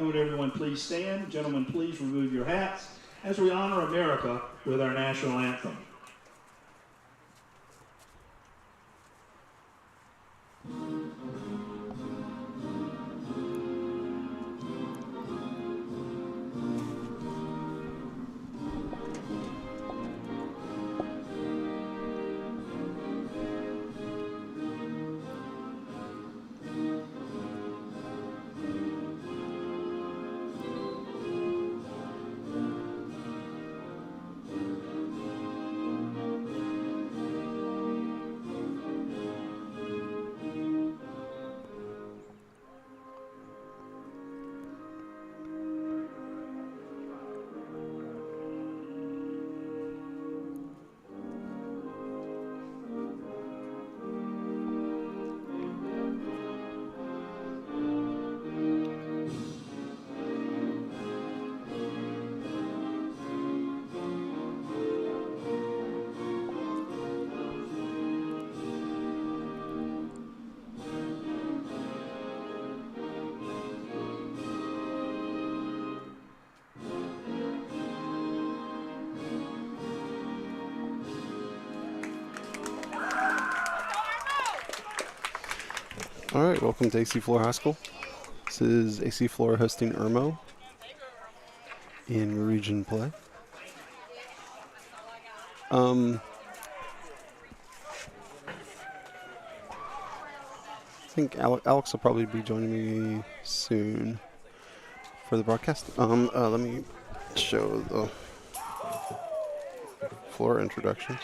Would everyone please stand? Gentlemen, please remove your hats as we honor America with our national anthem. All right, welcome to AC Flora High School. This is AC Flora hosting Irmo in region play. I think Alex will probably be joining me soon for the broadcast. Let me show the Flora introductions.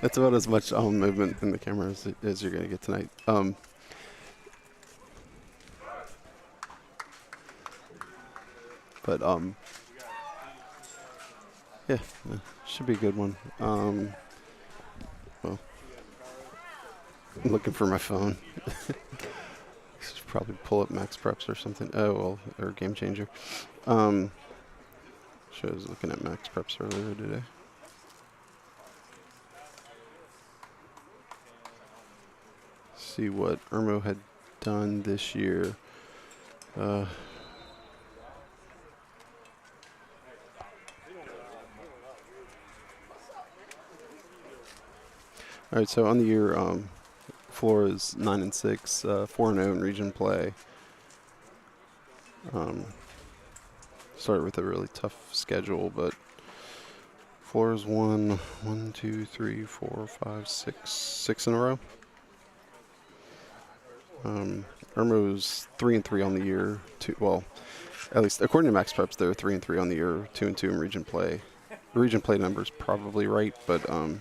That's about as much movement in the camera as you're going to get tonight. Yeah, should be a good one. Well, I'm looking for my phone. Should probably pull up Max Preps or something. Oh, well, or Game Changer. I was looking at Max Preps earlier today. See what Irmo had done this year. All right, so on the year, Flora is 9-6, 4-0 in region play. Started with a really tough schedule, but Flora's won 1, 2, 3, 4, 5, 6 in a row. Irmo's 3-3 on the year. Well, at least according to Max Preps, they're 3-3 on the year, 2-2 in region play. The region play number's probably right, but I'm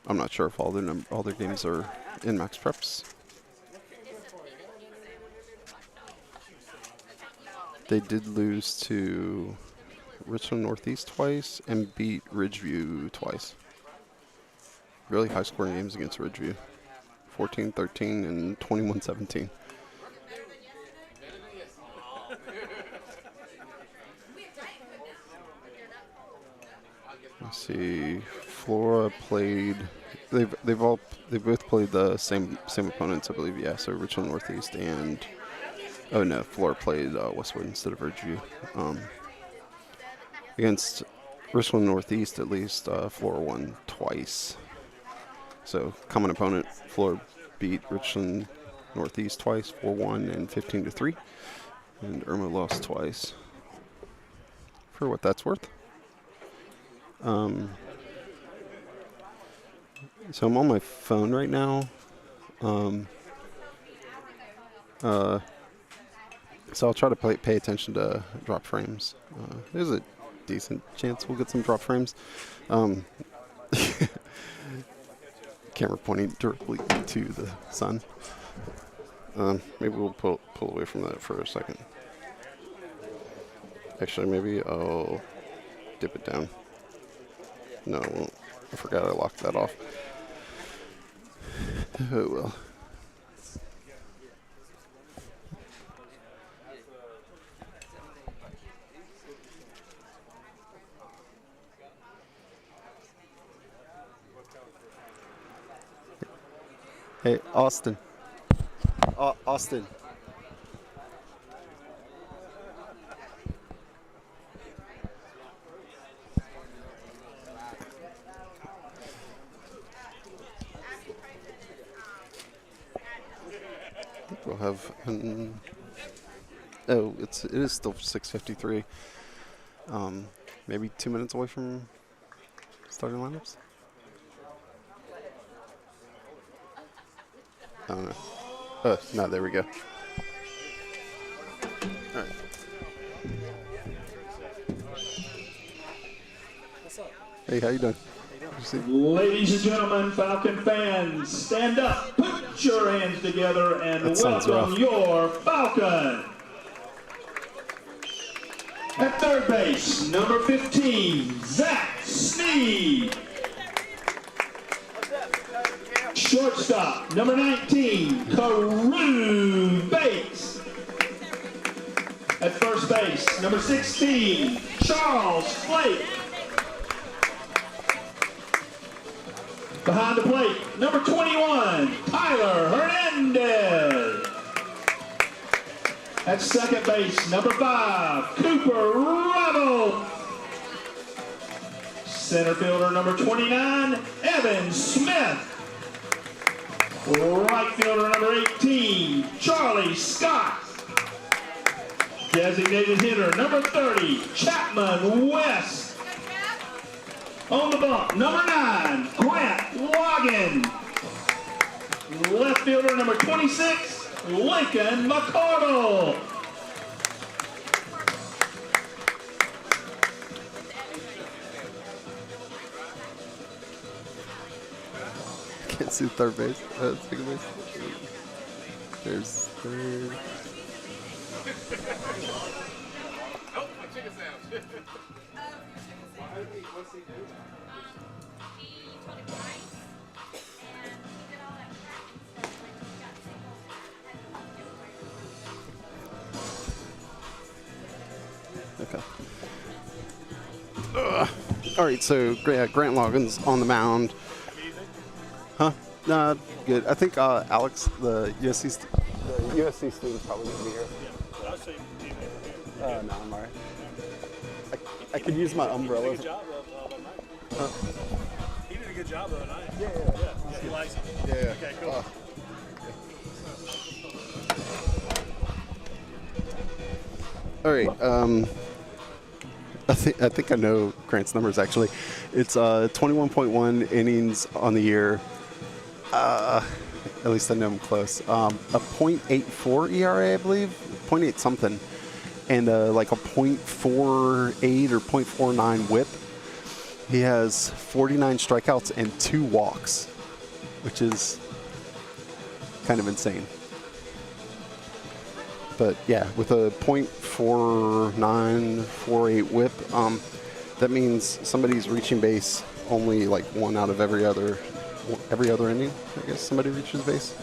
not sure if all their games are in Max Preps. They did lose to Richland Northeast twice and beat Ridgeview twice. Really high-scoring games against Ridgeview. 14-13 and 21-17. Let's see. Flora played. They both played the same opponents, I believe. Yeah. So Richland Northeast and Flora played Westwood instead of Ridgeview. Against Richland Northeast, at least Flora won twice. So common opponent, Flora beat Richland Northeast twice, 4-1 and 15-3, and Irmo lost twice. For what that's worth. So I'm on my phone right now. So I'll try to pay attention to drop frames. There's a decent chance we'll get some drop frames. Camera pointing directly to the sun. Maybe we'll pull away from that for a second. Actually, maybe I'll dip it down. No, I won't. I forgot I locked that off. Oh well. Hey, Austin. Austin. we'll have oh, it is still 6:53. Maybe 2 minutes away from starting lineups. I don't know. No, there we go. All right. Hey, how you doing? Ladies and gentlemen, Falcon fans, stand up, put your hands together, and welcome your Falcon. At third base, number 15, Zach Sneed. Shortstop, number 19, Carew Bates. At first base, number 16, Charles Flake. Behind the plate, number 21, Tyler Hernandez. At second base, number 5, Cooper Rebel. Center fielder, number 29, Evan Smith. Right fielder, number 18, Charlie Scott. Designated hitter, number 30, Chapman West. On the bump, number 9, Grant Logan. Left fielder, number 26, Lincoln McCardle. Can't see third base. Second base. There's third. What's he do? He told him rice and did all that crap and stuff like he got sick. Okay. All right, so Grant Logan's on the mound. Huh? Nah, good. I think Alex, the USC student's probably going to be here. Yeah, I'll show you. No, I'm all right. I could use my umbrella. He did a good job of it. Huh? He did a good job of it. Yeah. He likes it. Yeah. Okay, cool. All right. I think I know Grant's numbers actually. It's 21.1 innings on the year. At least I know I'm close. A .84 ERA, I believe, .8 something, and like a .48 or .49 WHIP. He has 49 strikeouts and 2 walks, which is kind of insane. But yeah, with a .4948 WHIP, that means somebody's reaching base only like one out of every other inning. I guess somebody reaches base.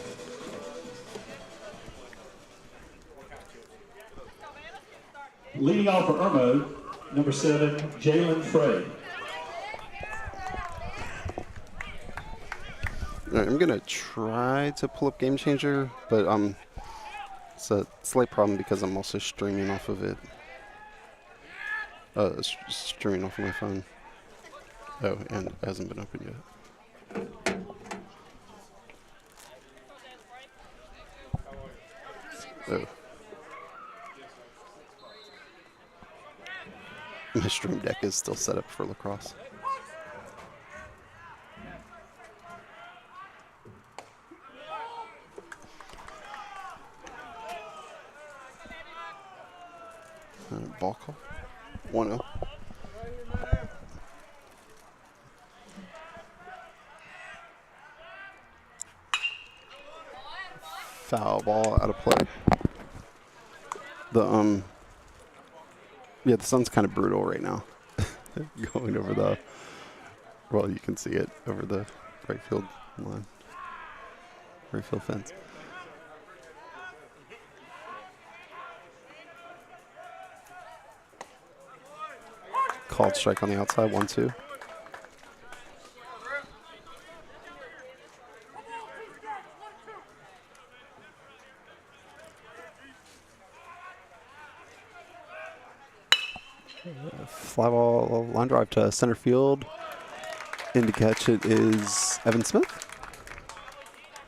Leading off for Irmo, number 7, Jalen Frey. All right, I'm gonna try to pull up Game Changer, but it's a slight problem because I'm also streaming off of it. Streaming off of my phone. Oh, and it hasn't been opened yet. Oh. My stream deck is still set up for lacrosse. Ball call. 1-0. Foul ball out of play. The sun's kind of brutal right now. Going over the, well, you can see it over the right field line, right field fence. Called strike on the outside, 1-2. Fly ball, line drive to center field. In to catch it is Evan Smith.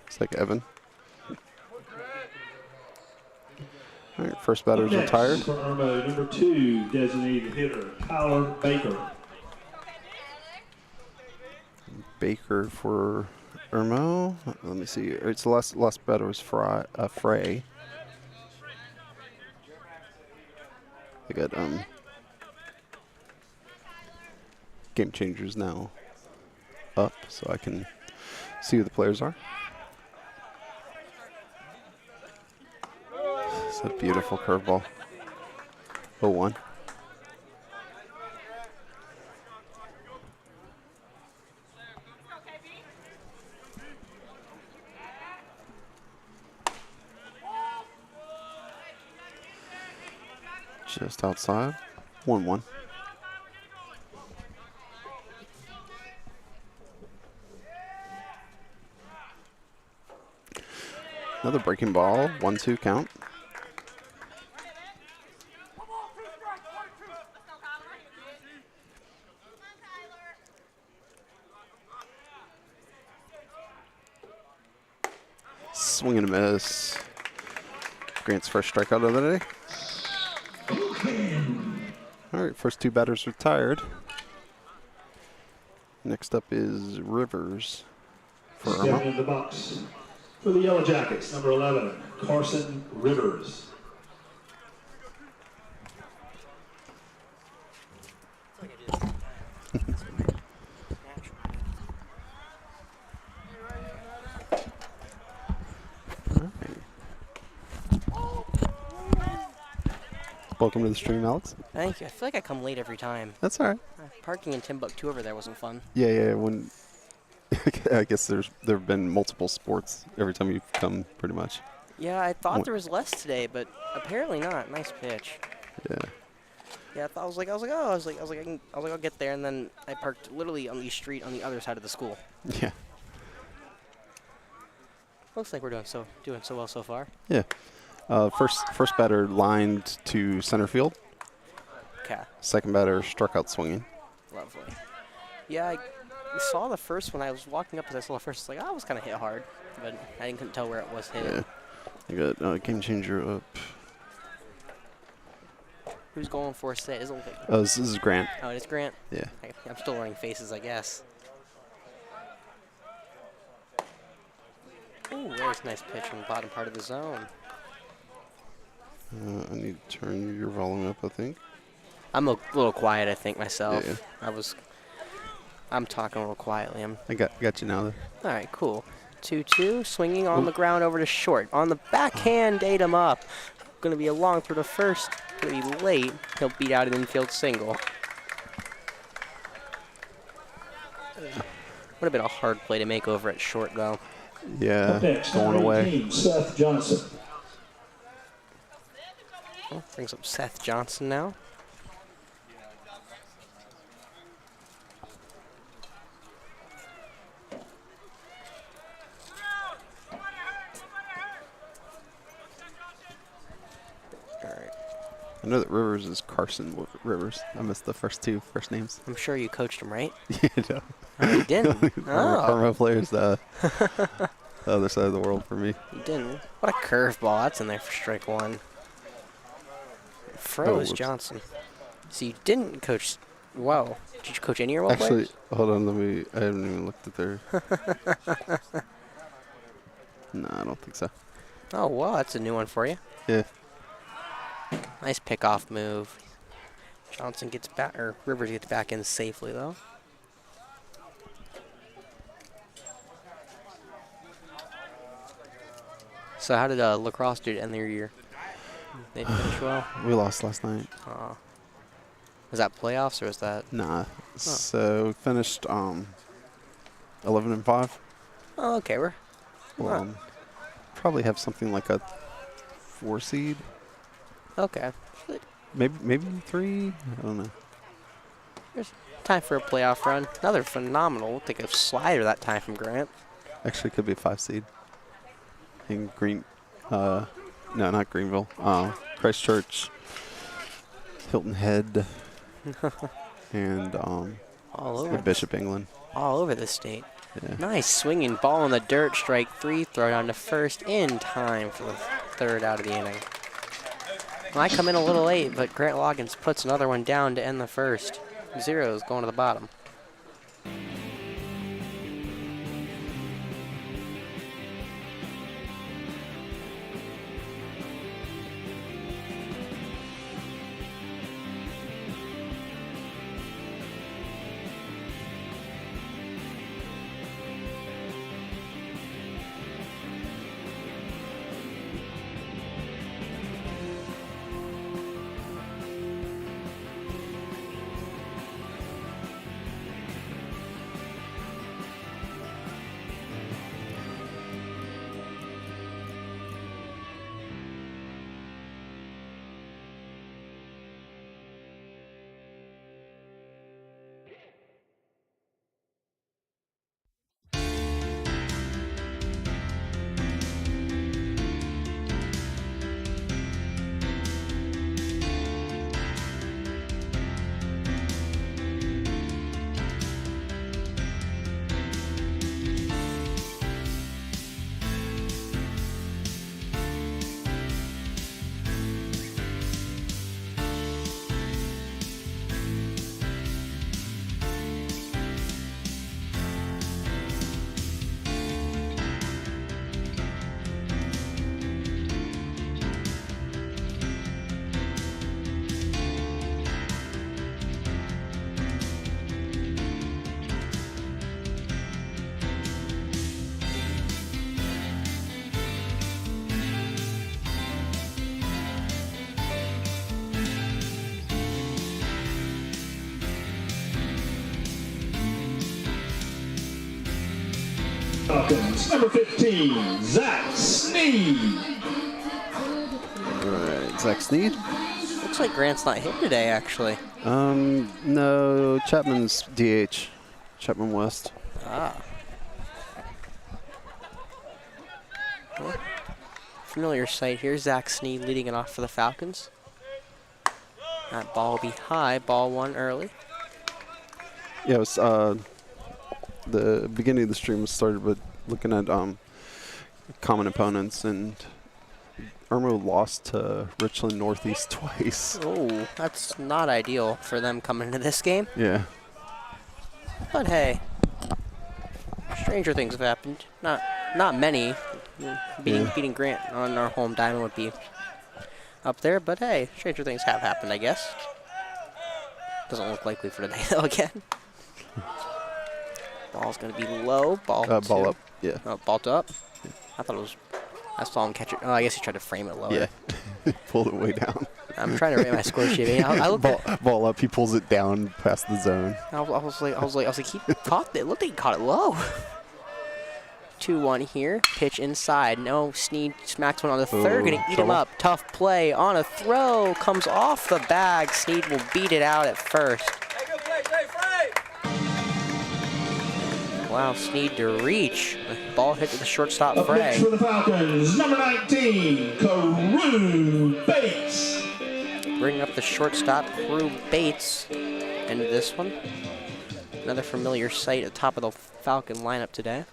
It's like Evan. All right, first batter's Next retired. for Irmo, number 2 designated hitter, Tyler Baker. Baker for Irmo. Let me see. It's the last batter was Frey. I got game changers now up, so I can see who the players are. It's a beautiful curveball. 0-1. Just outside. 1-1. Another breaking ball. 1-2 count. Swing and a miss. Grant's first strikeout of the day. All right, first 2 batters retired. Next up is Rivers for Stepping Irmo. in the box for the Yellow Jackets, number 11, Carson Rivers. Welcome to the stream, Alex. Thank you. I feel like I come late every time. That's all right. Parking in Timbuktu over there wasn't fun. Yeah. When I guess there've been multiple sports every time you've come, pretty much. Yeah, I thought there was less today, but apparently not. Nice pitch. Yeah. Yeah, I was like, I'll get there, and then I parked literally on the street on the other side of the school. Yeah. Looks like we're doing so well so far. Yeah. First batter lined to center field. Okay, Second batter struck out swinging. lovely. Yeah, I saw the first one. I was walking up as I saw the first. It's like, I was kind of hit hard, but I couldn't tell where it was hit. Yeah. I got game changer up. Who's going for a set? Isn't it? Oh, this is Grant. Oh, it is Grant. Yeah. I'm still learning faces, I guess. Ooh, there's a nice pitch from the bottom part of the zone. I need to turn your volume up, I think. I'm a little quiet, I think, myself. Yeah. I'm talking a little quietly. I got you now, though. All right, cool. 2-2, swinging on the ground over to short. On the backhand, ate him up. Going to be a long through to first. Going to be late. He'll beat out an infield single. Would have been a hard play to make over at short, though. Yeah, Up next, going number away. 18, Seth Johnson. Oh, brings up Seth Johnson now. All right. I know that Rivers is Carson Rivers. I missed the first 2 first names. I'm sure you coached him, right? Yeah, no. Oh, you didn't? Irmo players, the other side of the world for me. You didn't. What a curveball. That's in there for strike 1. Froze whoops. Johnson. So you didn't coach. Wow. Did you coach any of your role Actually, players? hold on. I haven't even looked at their. No, I don't think so. Oh, wow. That's a new one for you. Yeah. Nice pickoff move. Johnson gets back, or Rivers gets back in safely, though. So how did lacrosse do to end their year? They didn't finish well? We lost last night. Was that playoffs or was that? Nah. So we finished 11-5. Oh, okay. We'll probably have something like a 4 seed. Okay. Maybe 3. I don't know. There's time for a playoff run. Another phenomenal. We'll take a slider that time from Grant. Actually, it could be a 5 seed. In no, not Greenville. Christchurch, Hilton Head, and All over. Bishop England. All over the state. Yeah. Nice swinging ball in the dirt. Strike 3. Throw down to first in time for the 3rd out of the inning. I come in a little late, but Grant Loggins puts another one down to end the first. Zeros going to the bottom. Falcons, number 15, Zach Sneed. All right, Zach Sneed. Looks like Grant's not hit today, actually. No, Chapman's DH. Chapman West. Ah. Well, familiar sight here. Zach Sneed leading it off for the Falcons. That ball will be high. Ball one early. Yeah, it was the beginning of the stream was started with looking at common opponents, and Irmo lost to Richland Northeast twice. Oh, that's not ideal for them coming into this game. Yeah. But hey, stranger things have happened. Not many. Beating Grant on our home diamond would be up there, but hey, stranger things have happened, I guess. Doesn't look likely for today though. Again, ball's gonna be low. Ball Ball two. up. Yeah. Oh, ball up. I thought it was. I saw him catch it. Oh, I guess he tried to frame it lower. Yeah. Pulled it way down. I'm trying to rate my score sheet. I looked Ball up. He pulls it down past the zone. I was like, he caught it. It looked like he caught it low. 2-1 here. Pitch inside. No, Sneed smacks one on the third. Gonna eat him up. Tough play on a throw. Comes off the bag. Sneed will beat it out at first. Wow, Sneed to reach. Ball hit to the shortstop Up next Frey. for the Falcons, number 19, Carew Bates. Bringing up the shortstop, Carew Bates, into this one. Another familiar sight at the top of the Falcon lineup today.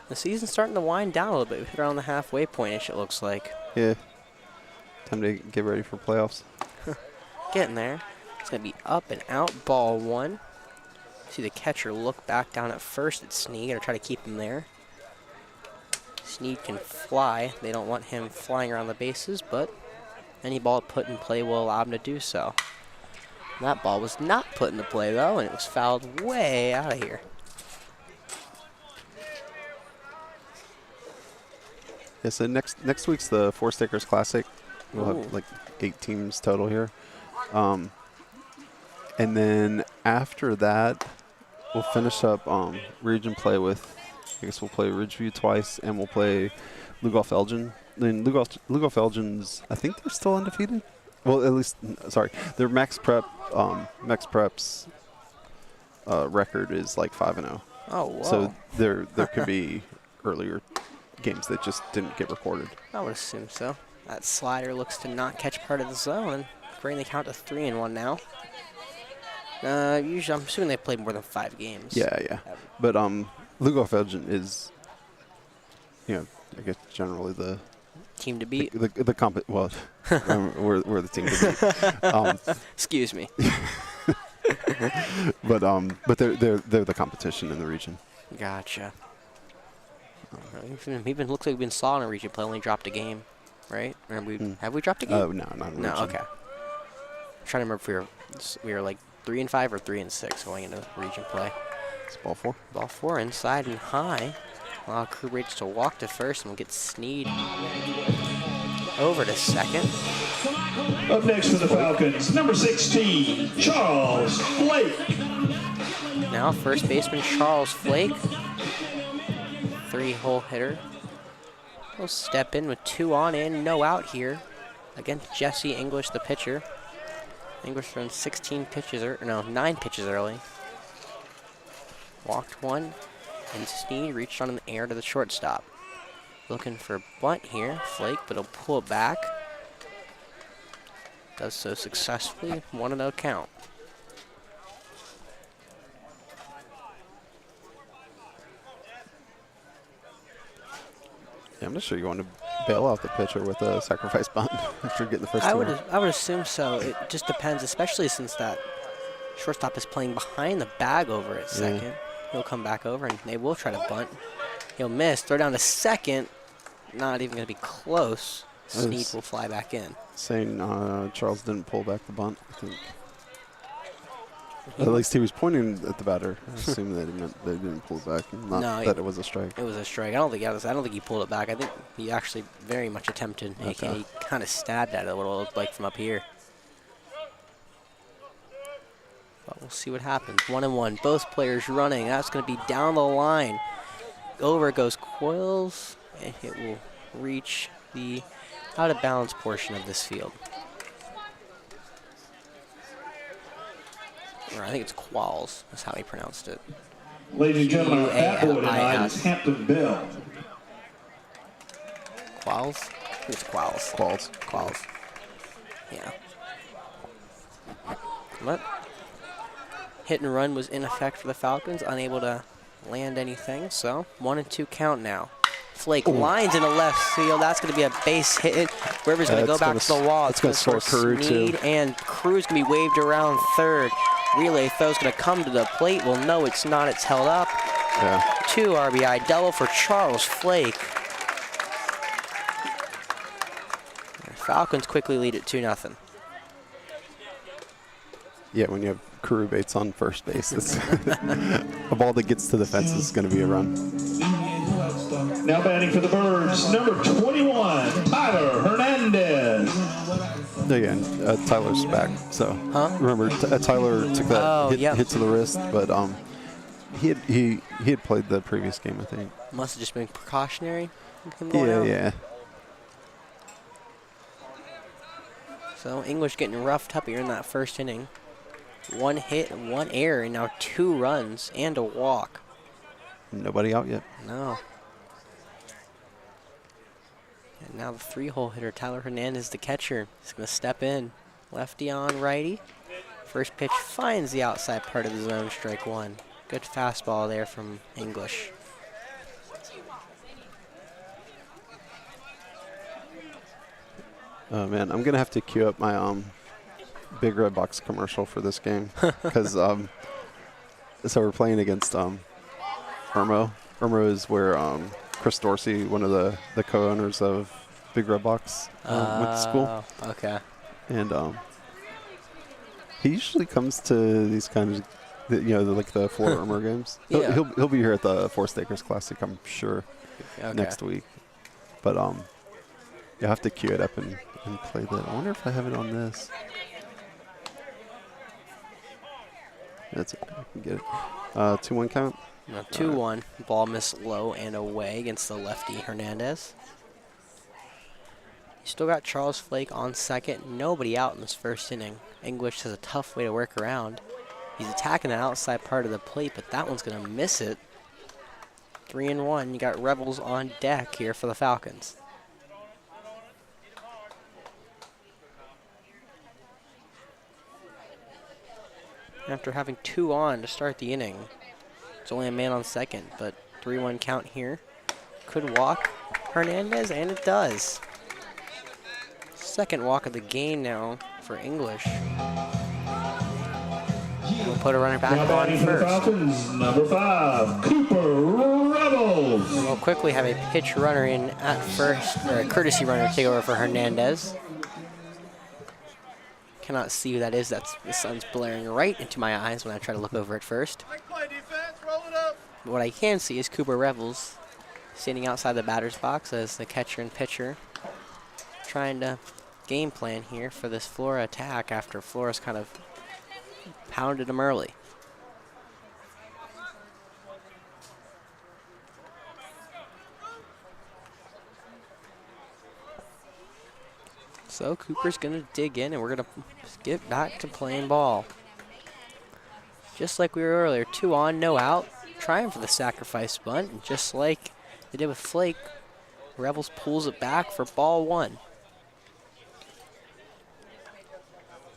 The season's starting to wind down a little bit. We hit around the halfway point-ish, it looks like. Yeah. Time to get ready for playoffs. Getting there. It's going to be up and out, ball one. See the catcher look back down at first at Sneed. Going to try to keep him there. Sneed can fly. They don't want him flying around the bases, but any ball put in play will allow him to do so. That ball was not put into play, though, and it was fouled way out of here. Yeah, so next week's the Four Stickers Classic. We'll have like 8 teams total here. And then after that, we'll finish up region play with, I guess we'll play Ridgeview twice, and we'll play Lugoff Elgin. Then Lugoff Elgin's, I think they're still undefeated. Well, at least, sorry, their Max Prep's record is like 5-0. Oh, wow. So there could be earlier games that just didn't get recorded. I would assume so. That slider looks to not catch part of the zone. Bringing the count to 3-1 now. Usually, I'm assuming they played more than 5 games. Yeah. But Lugoff Elgin is, I guess generally the Team to beat. well, we're the team to beat. Excuse me. But they're the competition in the region. Gotcha. Looks like we've been solid in region play. Only dropped a game, right? Or have we dropped a game? Oh no, not in No. region. Okay. I'm trying to remember if we were like 3-5 or 3-6 going into region play. It's ball 4. Ball 4 inside and high. Allow crew rates to walk to first, and we'll get Sneed over to second. Up next for the Falcons, number 16, Charles Flake. Now first baseman Charles Flake, 3-hole hitter. He'll step in with 2 on and no out here against Jesse English, the pitcher. English thrown 9 pitches early. Walked 1, and Sneed reached on in the air to the shortstop. Looking for bunt here, Flake, but he'll pull it back. Does so successfully, 1-0 count. Yeah, I'm not sure you want to bail out the pitcher with a sacrifice bunt after getting the first I two. would assume so. It just depends, especially since that shortstop is playing behind the bag over at second. He'll come back over and they will try to bunt. He'll miss. Throw down to second. Not even going to be close. Sneed will fly back in. Saying Charles didn't pull back the bunt, I think. At least he was pointing at the batter. I assume that he meant they didn't pull it back, not that it was a strike. It was a strike. I don't think he pulled it back. I think he actually very much attempted. Okay. He kind of stabbed at it a little, it looked like from up here. But we'll see what happens. 1-1. Both players running. That's going to be down the line. Over goes Coils, and it will reach the out of bounds portion of this field. Or I think it's Qualls. That's how he pronounced it. Ladies and gentlemen, our bat boy tonight Q-U-A-L-I-S. is Hampton Bell. Qualls? I think it's Qualls. Qualls. Yeah. But hit and run was in effect for the Falcons, unable to land anything. So 1-2 count now. Flake lines into left field. That's going to be a base hit. River's going to go back to the wall. It's going to score Carew too. And Crew's going to be waved around third. Relay throw's going to come to the plate. Well, no, it's not. It's held up. Yeah. 2 RBI double for Charles Flake. The Falcons quickly lead at 2-0. Yeah, when you have Carew Bates on first base, it's a ball that gets to the fence is going to be a run. Now batting for the Birds, number 21, Tyler Hernandez. Yeah, Tyler's back. So remember, Tyler took that hit to the wrist, but he had played the previous game, I think. Must have just been precautionary. Him going out. Yeah. So English getting roughed up here in that first inning. 1 hit, 1 error, and now 2 runs and a walk. Nobody out yet. No. And now the 3-hole hitter, Tyler Hernandez, the catcher, is going to step in. Lefty on righty. First pitch finds the outside part of the zone, strike 1. Good fastball there from English. Oh man, I'm gonna have to queue up my Big Red Box commercial for this game because so we're playing against Irmo. Irmo is where Chris Dorsey, one of the co-owners of Big Red Box, went to school. Okay. And he usually comes to these kinds of, like the Flora Irmo games. He'll be here at the Forest Acres Classic, I'm sure, next week. But you'll have to queue it up and play that. I wonder if I have it on this. That's it. I can get it. 2-1 count. 2-1. Ball missed low and away against the lefty Hernandez. You still got Charles Flake on second. Nobody out in this first inning. English has a tough way to work around. He's attacking the outside part of the plate, but that one's going to miss it. 3-1. You got Rebels on deck here for the Falcons. After having 2 on to start the inning, it's only a man on second, but 3-1 count here. Could walk, Hernandez, and it does. Second walk of the game now for English. We'll put a runner back Now on batting for the first. Falcons, number 5, Cooper Rebels. We'll quickly have a pitch runner in at first, or a courtesy runner take over for Hernandez. Cannot see who that is. The sun's blaring right into my eyes when I try to look over it first. But what I can see is Cooper Rebels standing outside the batter's box as the catcher and pitcher trying to game plan here for this Flora attack after Flora's kind of pounded him early. So Cooper's going to dig in, and we're going to get back to playing ball. Just like we were earlier, 2 on, no out, trying for the sacrifice bunt, and just like they did with Flake, Rebels pulls it back for ball 1.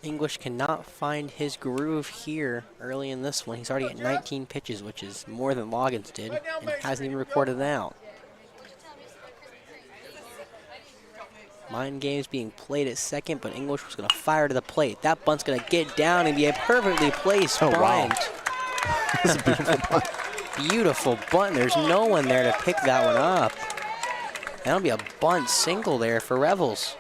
English cannot find his groove here early in this one. He's already at 19 pitches, which is more than Loggins did, and hasn't even recorded an out. Mind games being played at second, but English was going to fire to the plate. That bunt's going to get down and be a perfectly placed bunt. Wow. That's a beautiful bunt. Beautiful bunt. There's no one there to pick that one up. That'll be a bunt single there for Rebels.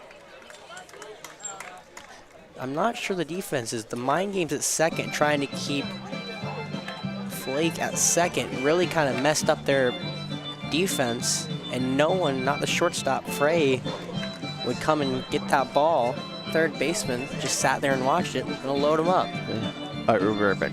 I'm not sure the defense is. The mind games at second, trying to keep Flake at second, really kind of messed up their defense, and no one, not the shortstop, Frey, would come and get that ball. Third baseman just sat there and watched it, and load him up. All right, we'll be right back.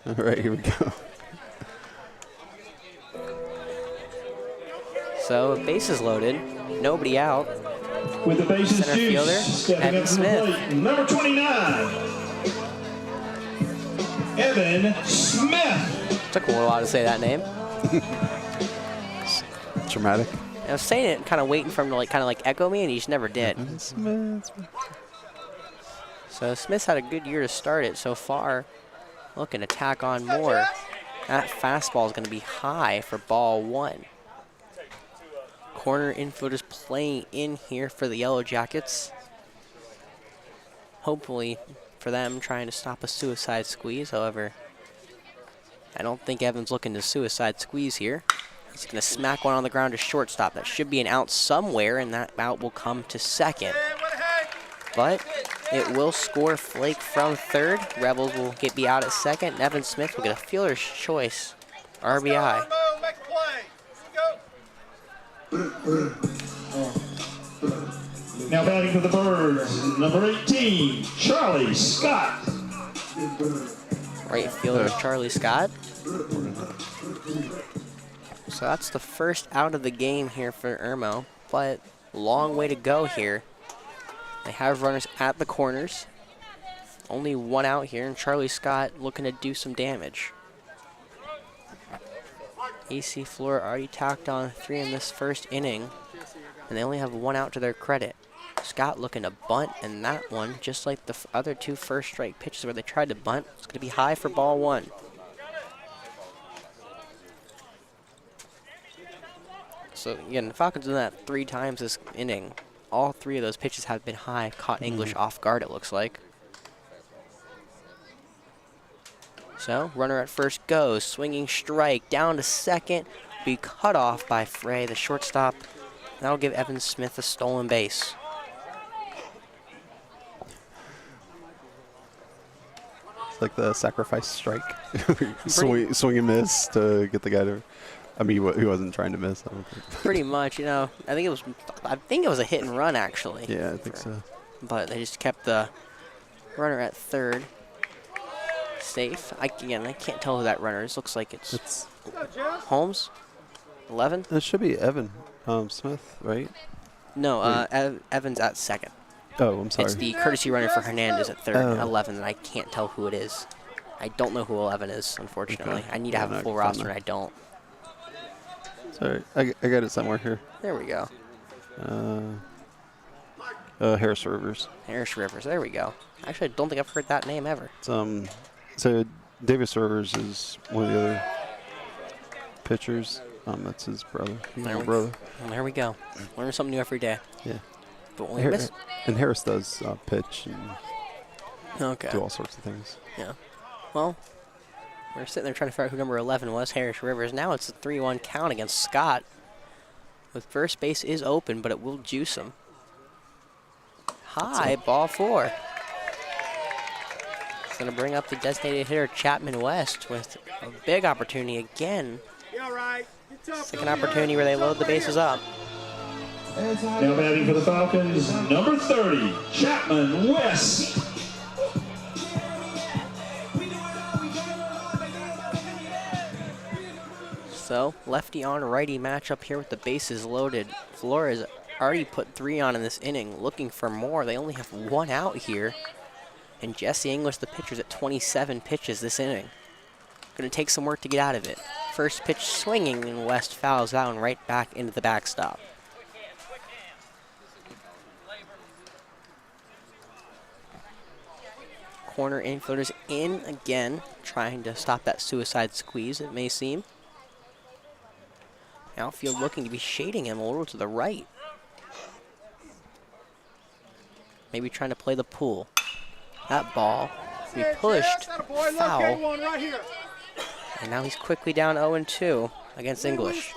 All right, here we go. So bases loaded, nobody out. With the bases Center fielder, juiced, stepping Evan up to the Smith. plate, number 29, Evan Smith. Took a little while to say that name. Dramatic. I was saying it, kind of waiting for him to kind of echo me, and he just never did. Smith. So Smith's had a good year to start it so far. Looking to tack on more. That fastball is going to be high for ball 1. Corner infielders playing in here for the Yellow Jackets. Hopefully for them, trying to stop a suicide squeeze. However, I don't think Evan's looking to suicide squeeze here. He's going to smack one on the ground to shortstop. That should be an out somewhere, and that out will come to second. But it will score Flake from third. Rebels will be out at second. And Evan Smith will get a fielder's choice RBI. Now batting for the Birds, number 18, Charlie Scott. Right fielder Charlie Scott. So that's the first out of the game here for Irmo, but long way to go here. They have runners at the corners. Only one out here, and Charlie Scott looking to do some damage. AC Flora already tacked on 3 in this first inning, and they only have 1 out to their credit. Scott looking to bunt, and that one, just like the other 2 first strike pitches where they tried to bunt, it's going to be high for ball 1. So again, the Falcons done that 3 times this inning. All 3 of those pitches have been high, caught English off guard, it looks like. So, runner at first goes, swinging strike, down to second, be cut off by Frey, the shortstop. That'll give Evan Smith a stolen base. It's like the sacrifice strike. swing and miss to get the guy to. I mean, he wasn't trying to miss. I don't think. Pretty much, you know. I think it was a hit and run actually. Yeah, I think so. But they just kept the runner at third safe. Again, I can't tell who that runner is. Looks like it's Holmes. 11. It should be Evan Smith, right? No, Evans at second. Oh, I'm sorry. It's the courtesy runner for Hernandez at third, Oh. 11, and I can't tell who it is. I don't know who 11 is, unfortunately. Okay. I need to have Yeah, a full no, it's on roster, and I don't. Sorry, I got it somewhere here. There we go. Harris Rivers. Harris Rivers. There we go. Actually, I don't think I've heard that name ever. It's, so Davis Rivers is one of the other pitchers. That's his brother. There brother. There we go. Learn something new every day. Yeah. But when we miss. And Harris does pitch and Okay. do all sorts of things. Yeah. Well, we're sitting there trying to figure out who number 11 was, Harris Rivers. Now it's a 3-1 count against Scott. With first base is open, but it will juice him. High, ball 4. It's going to bring up the designated hitter, Chapman West, with a big opportunity again. Second opportunity where they load the bases up. Now batting for the Falcons, number 30, Chapman West. So, lefty on righty matchup here with the bases loaded. Flores already put 3 on in this inning, looking for more. They only have 1 out here. And Jesse English, the pitcher's at 27 pitches this inning. Going to take some work to get out of it. First pitch swinging, and West fouls out and right back into the backstop. Corner infielders in again, trying to stop that suicide squeeze, it may seem. Outfield looking to be shading him a little to the right. Maybe trying to play the pool. That ball be pushed, foul. And now he's quickly down 0-2 against English.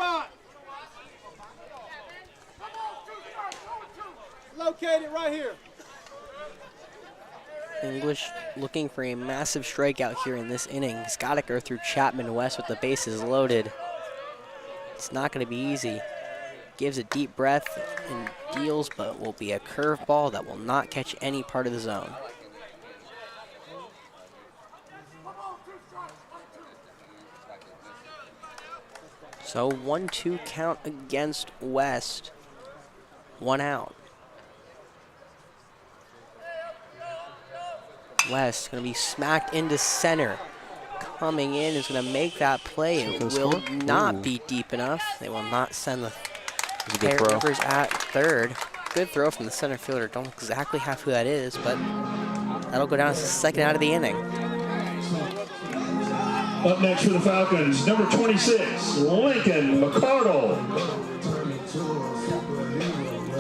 Located right here. English looking for a massive strikeout here in this inning. He's got to go through Chapman West with the bases loaded. It's not going to be easy. Gives a deep breath and deals, but will be a curveball that will not catch any part of the zone. So 1-2 count against West. 1 out. West going to be smacked into center. Coming in is going to make that play. It will not be deep enough. They will not send the pair Rivers at third. Good throw from the center fielder. Don't exactly have who that is, but that'll go down as the second out of the inning. Up next for the Falcons, number 26, Lincoln McCardle.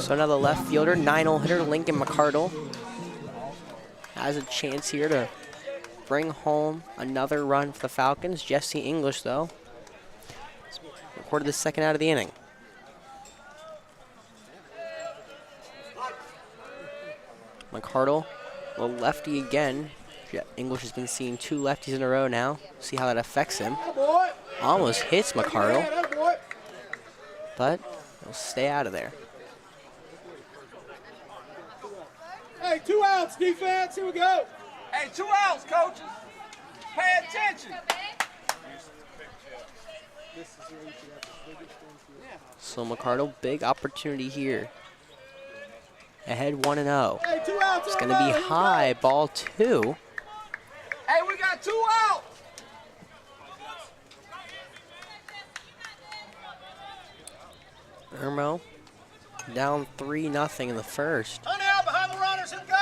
So now the left fielder, 9-hole hitter, Lincoln McCardle, has a chance here to bring home another run for the Falcons. Jesse English, though, recorded the second out of the inning. McCardle, the lefty again. English has been seeing 2 lefties in a row now. See how that affects him. Almost hits McCardle, but he'll stay out of there. Hey, 2 outs, defense. Here we go. Hey, 2 outs, coaches. Pay attention. So McCardle, big opportunity here. Ahead 1-0. Hey, 2 outs. It's going to be high, ball 2. Hey, we got 2 outs. Irmo down 3-0 in the first. Honey out behind the runners and go.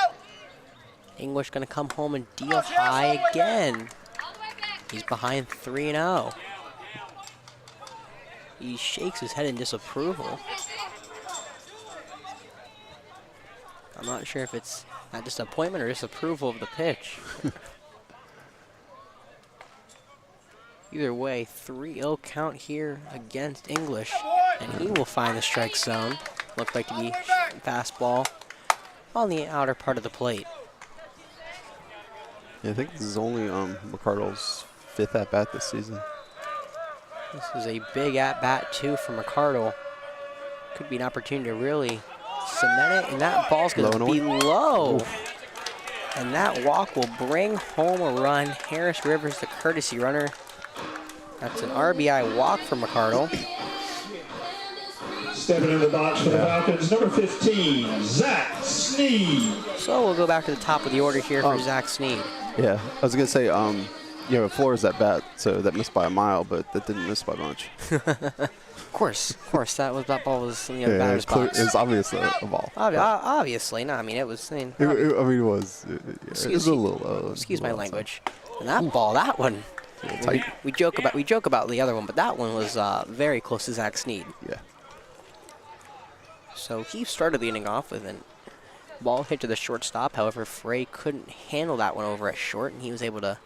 English going to come home and deal high again. He's behind 3-0. He shakes his head in disapproval. I'm not sure if it's a disappointment or disapproval of the pitch. Either way, 3-0 count here against English. And he will find the strike zone. Looked like to be fastball on the outer part of the plate. Yeah, I think this is only McCardle's 5th at-bat this season. This is a big at-bat, too, for McCardle. Could be an opportunity to really cement it, and that ball's going to be low. Oof. And that walk will bring home a run. Harris Rivers, the courtesy runner. That's an RBI walk for McCardle. Stepping in the box for the Falcons, number 15, Zach Sneed. So we'll go back to the top of the order here for Zach Sneed. Yeah, I was gonna say, Flora's that bat, so that missed by a mile, but that didn't miss by much. Of course, that ball was in the batter's box. It's obvious a ball. Obviously, no. I mean, it was. It was. It was a little. Excuse my language. And that ball, that one. We joke about the other one, but that one was very close to Zach Sneed. Yeah. So he started the inning off with a ball hit to the shortstop. However, Frey couldn't handle that one over at short, and he was able to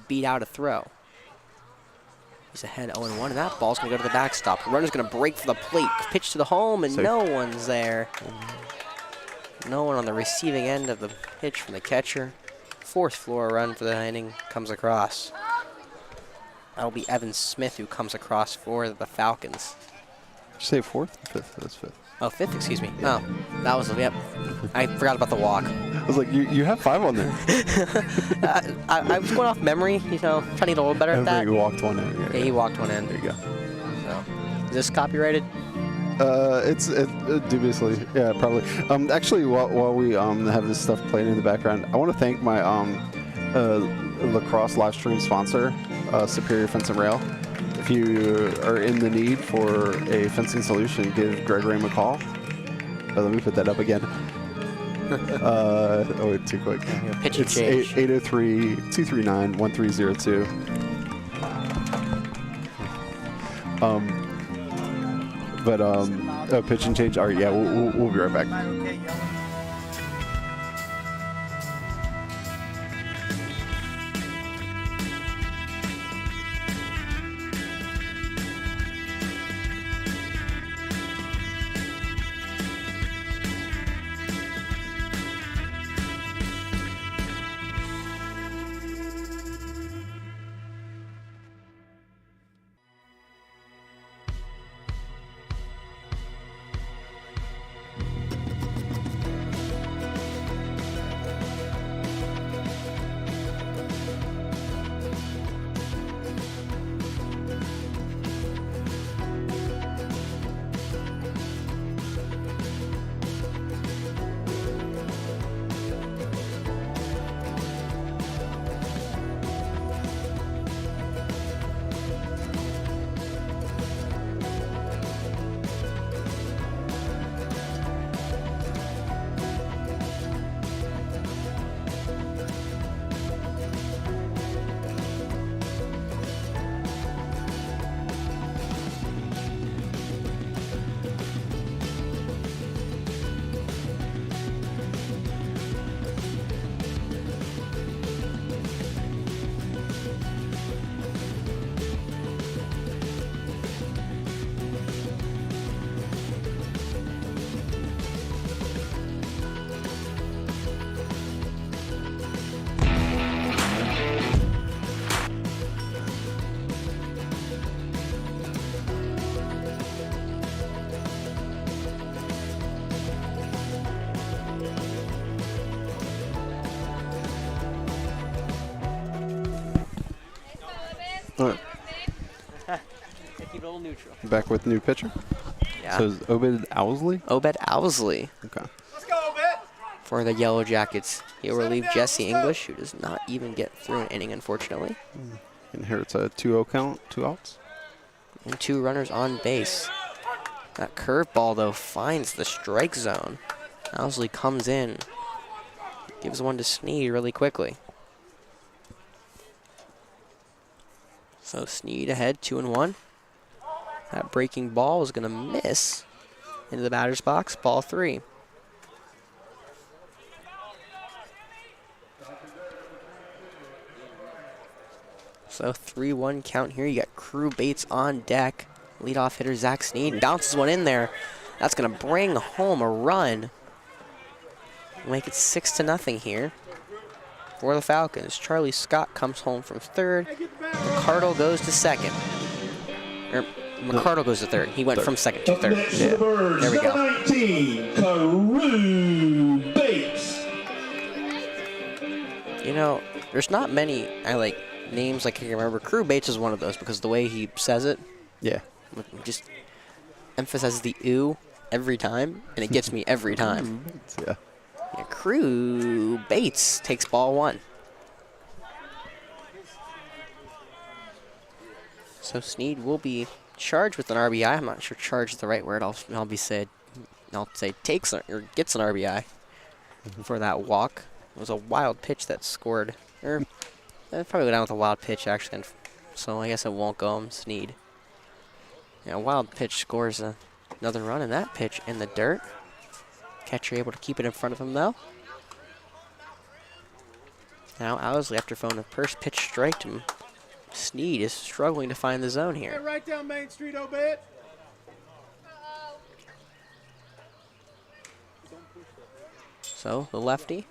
beat out a throw. He's ahead 0-1, and that ball's going to go to the backstop. The runner's going to break for the plate. Pitch to the home, and no one's there. No one on the receiving end of the pitch from the catcher. Fourth Flora run for the inning comes across. That'll be Evan Smith who comes across for the Falcons. Did you say fourth? Fifth? That's fifth. Oh, fifth, excuse me. Oh, that was, yep. I forgot about the walk. I was like, you have 5 on there. I was going off memory, trying to get a little better at that. He walked one in. Yeah, he walked one in. There you go. So, is this copyrighted? It's dubiously, yeah, probably. Actually, while we have this stuff playing in the background, I want to thank my lacrosse live stream sponsor, Superior Fence and Rail. If you are in the need for a fencing solution, give Gregory a call. Let me put that up again. Too quick. Pitch and it's change. 803-239-1302. Pitch and change. All right, yeah, we'll be right back. All right. Keep it a little neutral. Back with new pitcher. Yeah. So is Obed Owsley? Obed Owsley. Okay. Let's go, Obed. For the Yellow Jackets. He'll relieve Jesse English, who does not even get through an inning, unfortunately. Inherits a 2-0 count, 2 outs. And 2 runners on base. That curveball, though, finds the strike zone. Owsley comes in. Gives one to Sneed really quickly. So Sneed ahead, 2-1. That breaking ball is going to miss into the batter's box, ball 3. So 3-1 count here. You got Crew Bates on deck. Leadoff hitter Zach Sneed bounces one in there. That's going to bring home a run. Make it 6-0 here for the Falcons. Charlie Scott comes home from third. McCardle goes to second. McCardle goes to third. He went from second to third. Yeah. There we go. 19, Carew Bates. There's not many names I can remember. Crew Bates is one of those because the way he says it. Yeah. Just emphasizes the ooh every time, and it gets me every time. Yeah. Yeah, Crew Bates takes ball 1. So Sneed will be charged with an RBI. I'm not sure charged is the right word. I'll say takes or gets an RBI for that walk. It was a wild pitch that scored. Or probably go down with a wild pitch actually. So I guess it won't go home Sneed. Yeah, a wild pitch scores another run, and that pitch in the dirt. Catcher able to keep it in front of him though. Now Owsley, after throwing the first pitch strike to him, Sneed is struggling to find the zone here. Right down Main Street, Obed. So the lefty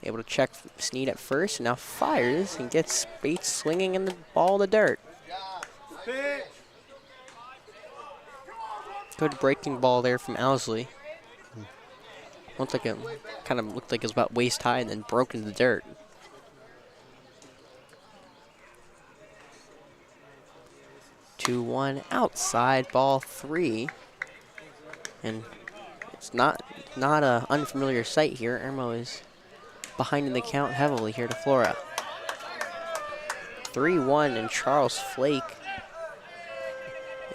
able to check Sneed at first, and now fires and gets Bates swinging in the ball in the dirt. Pitch. Good breaking ball there from Owsley. Looked like it was about waist high and then broke into the dirt. Two, 1 outside, ball 3, and it's not a unfamiliar sight here. Irmo is behind in the count heavily here to Flora. 3-1, and Charles Flake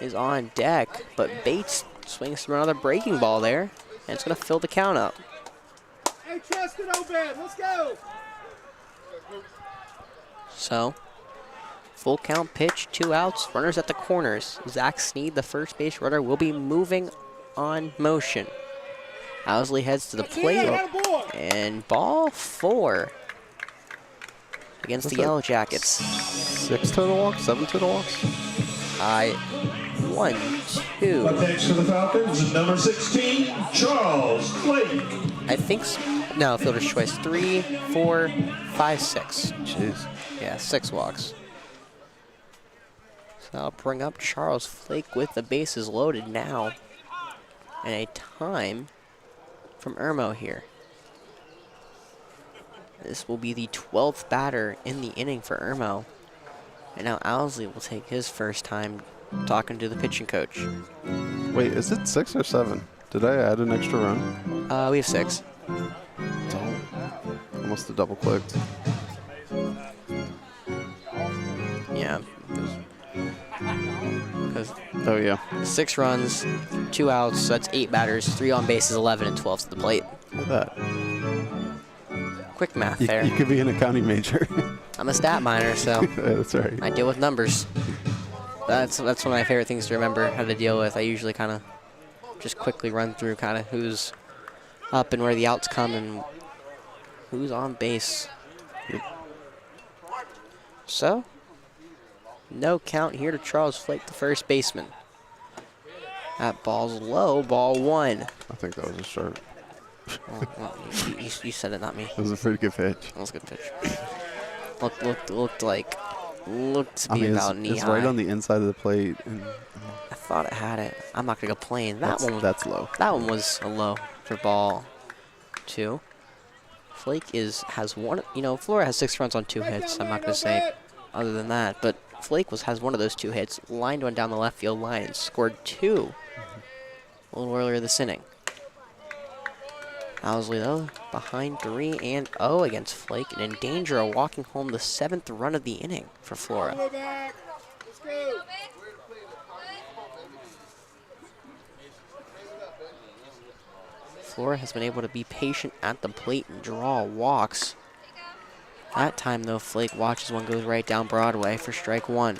is on deck, but Bates swings through another breaking ball there, and it's going to fill the count up. Hey, trust it, Obed. Let's go. So, full count pitch, 2 outs, runners at the corners. Zach Sneed, the first base runner, will be moving on motion. Owsley heads to the plate, and ball 4 against the Yellow Jackets. 6 total walks? 7 total walks? 1, 2. Up next for the Falcons, number 16, Charles Flake. I think no, fielder's choice. 3, 4, 5, 6. Jeez. Yeah, 6 walks. So I'll bring up Charles Flake with the bases loaded now. And a time from Irmo here. This will be the 12th batter in the inning for Irmo. And now Owsley will take his first time talking to the pitching coach. Wait, is it 6 or 7? Did I add an extra run? We have 6. Almost a double clicked. Yeah. Because Oh, yeah. 6 runs, 2 outs, so that's 8 batters, 3 on bases, 11, and 12 to the plate. Look at that. Quick math You, there. you could be an accounting major. I'm a stat minor, so Yeah, that's right. I deal with numbers. That's one of my favorite things to remember how to deal with. I usually kind of just quickly run through kind of who's up and where the outs come and who's on base. Yep. So, no count here to Charles Flake, the first baseman. That ball's low, ball 1. I think that was a sharp. Well, you said it, not me. It was a pretty good pitch. That was a good pitch. Looked to be about knee it's high. right on the inside of the plate. And, I thought it had it. I'm not gonna complain. That's low. That one was a low for ball 2. Flake has one. You know, Flora has 6 runs on 2 hits. I'm not gonna say other than that, but Flake has one of those 2 hits, lined one down the left field line, and scored 2 a little earlier this inning. Owsley, though, behind 3-0 against Flake, and in danger of walking home the 7th run of the inning for Flora. Let's go. Flora has been able to be patient at the plate and draw walks. That time, though, Flake watches one goes right down Broadway for strike 1.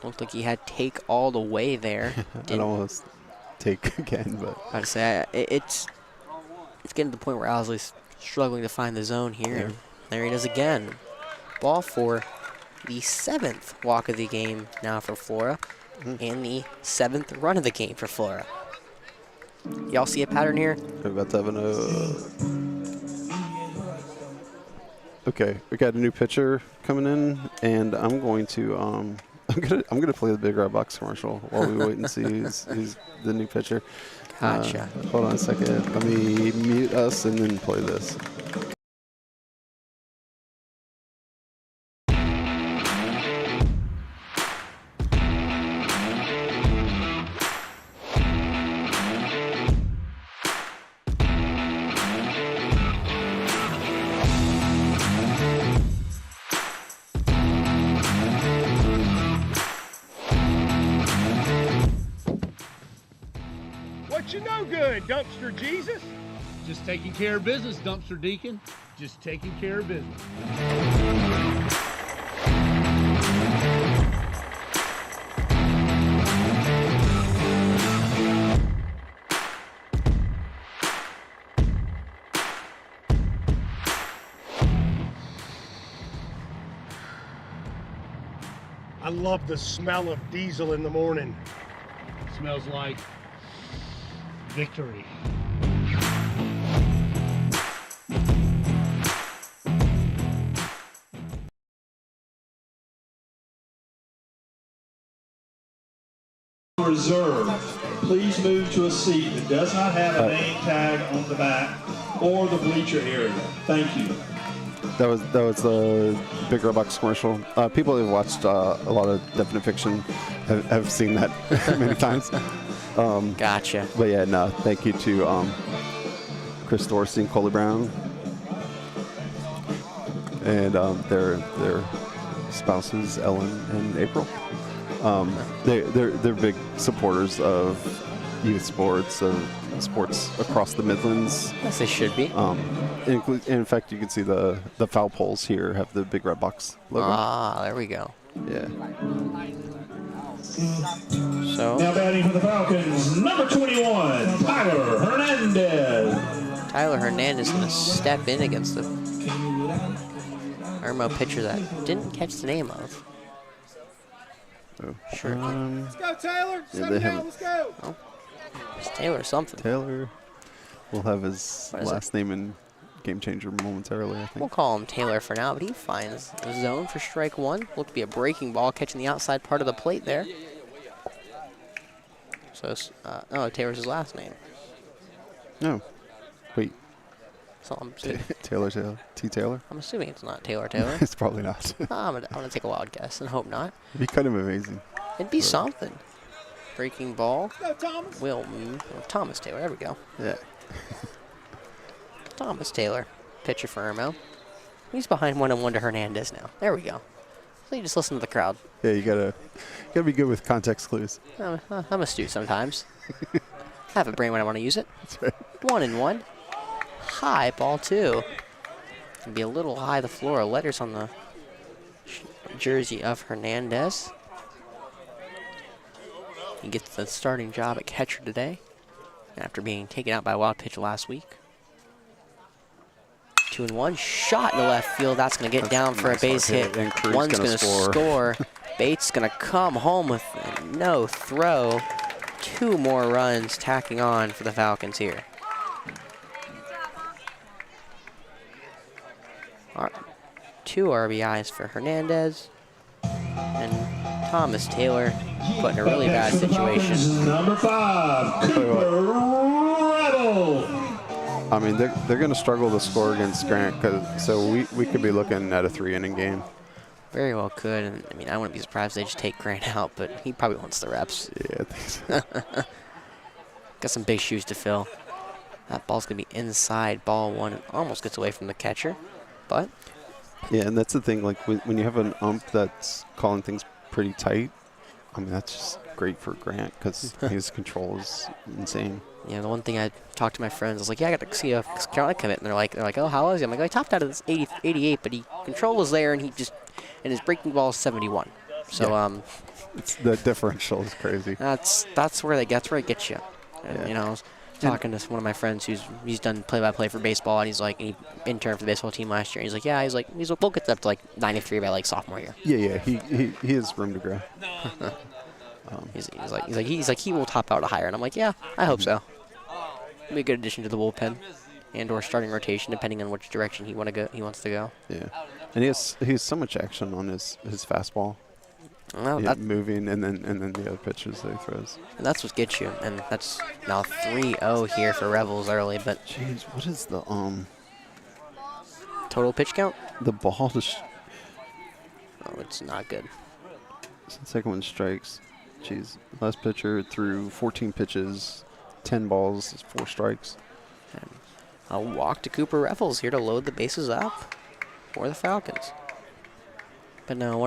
Looked like he had take all the way there. I'd almost take again, but I'd say it's getting to the point where Owsley's struggling to find the zone here. Yeah. And there he does again. Ball 4, the 7th walk of the game now for Flora, and the 7th run of the game for Flora. Y'all see a pattern here? we're about to have Okay, we got a new pitcher coming in, and I'm going to I'm gonna play the Big Red Box commercial while we wait and see who's the new pitcher. Gotcha. Hold on a second. Let me mute us and then play this. you no good, Dumpster Jesus. Just taking care of business, Dumpster Deacon. Just taking care of business. I love the smell of diesel in the morning. Smells like victory. Reserve. Please move to a seat that does not have a name tag on the back or the bleacher area. Thank you. That was the Big Red Box commercial. People who've watched a lot of Definite Fiction have seen that many times. Gotcha. But yeah, no, thank you to Chris Dorsey and Coley Brown and their spouses Ellen and April. They're big supporters of youth sports, of sports across the Midlands. Yes, they should be. In fact, you can see the foul poles here have the Big Red Box logo. Ah, there we go. Yeah. So Now batting for the Falcons, number 21, Tyler Hernandez. Tyler Hernandez going to step in against the Irmo pitcher that didn't catch the name of. Oh. Sure. Let's go, Taylor. Yeah, Settle they down. haven't- Let's go. It's Taylor something. Taylor will have his What is last name in Game Changer momentarily, I We'll think. call him Taylor for now, but he finds the zone for strike one. Looked to be a breaking ball catching the outside part of the plate there. So, oh, Taylor's his last name. No. Wait. So Taylor. T. Taylor? I'm assuming it's not Taylor Taylor. It's probably not. I'm gonna take a wild guess and hope not. It'd be kind of amazing. It'd be something. Breaking ball. Let's go, Thomas. Thomas Taylor. There we go. Yeah. Thomas Taylor, pitcher for Irmo. He's behind 1-1 to Hernandez now. There we go. So you just listen to the crowd. Yeah, you gotta be good with context clues. I'm astute sometimes. I have a brain when I want to use it. That's right. 1-1. High ball two. Can be a little high. The Flora letters on the jersey of Hernandez. He gets the starting job at catcher today after being taken out by a wild pitch last week. 2-1. Shot in the left field. That's going to get down for a base hit. And Crew's One's gonna going to score. Bates going to come home with no throw. 2 more runs tacking on for the Falcons here. 2 RBIs for Hernandez. And Thomas Taylor put in a really bad situation. Number 5, Cooper Rebel. I mean, they're going to struggle to score against Grant, so we could be looking at a 3-inning game. Very well could. And, I mean, I wouldn't be surprised if they just take Grant out, but he probably wants the reps. Yeah, I think so. Got some big shoes to fill. That ball's going to be inside ball one. It almost gets away from the catcher, but Yeah, and that's the thing. Like when you have an ump that's calling things pretty tight, I mean that's just great for Grant because his control is insane. yeah, the one thing I talked to my friends, I was like, yeah, I got to see a Carolina commit, and they're like, oh, how was he? I'm like, I topped out of this 88, but control was there, and his breaking ball is 71. So Yeah. The differential is crazy. that's where it gets you. And, Yeah. you know, I was talking to one of my friends he's done play-by-play for baseball, and he's like, he interned for the baseball team last year. And he's like, yeah, we'll get up to like 93 by like sophomore year. Yeah, he has room to grow. He's like he will top out a higher, and I'm like, yeah, I hope so. It'll be a good addition to the bullpen and/or starting rotation, depending on which direction he wants to go. Yeah, and he has so much action on his fastball. Well, Yeah, moving and then the other pitches that he throws. and that's what gets you, and that's now 3-0 here for Rebels early, but Jeez, what is the total pitch count? the ball? Oh, it's not good. Second one strikes. Jeez, last pitcher threw 14 pitches, 10 balls, 4 strikes. A walk to Cooper Reffles here to load the bases up for the Falcons. But no,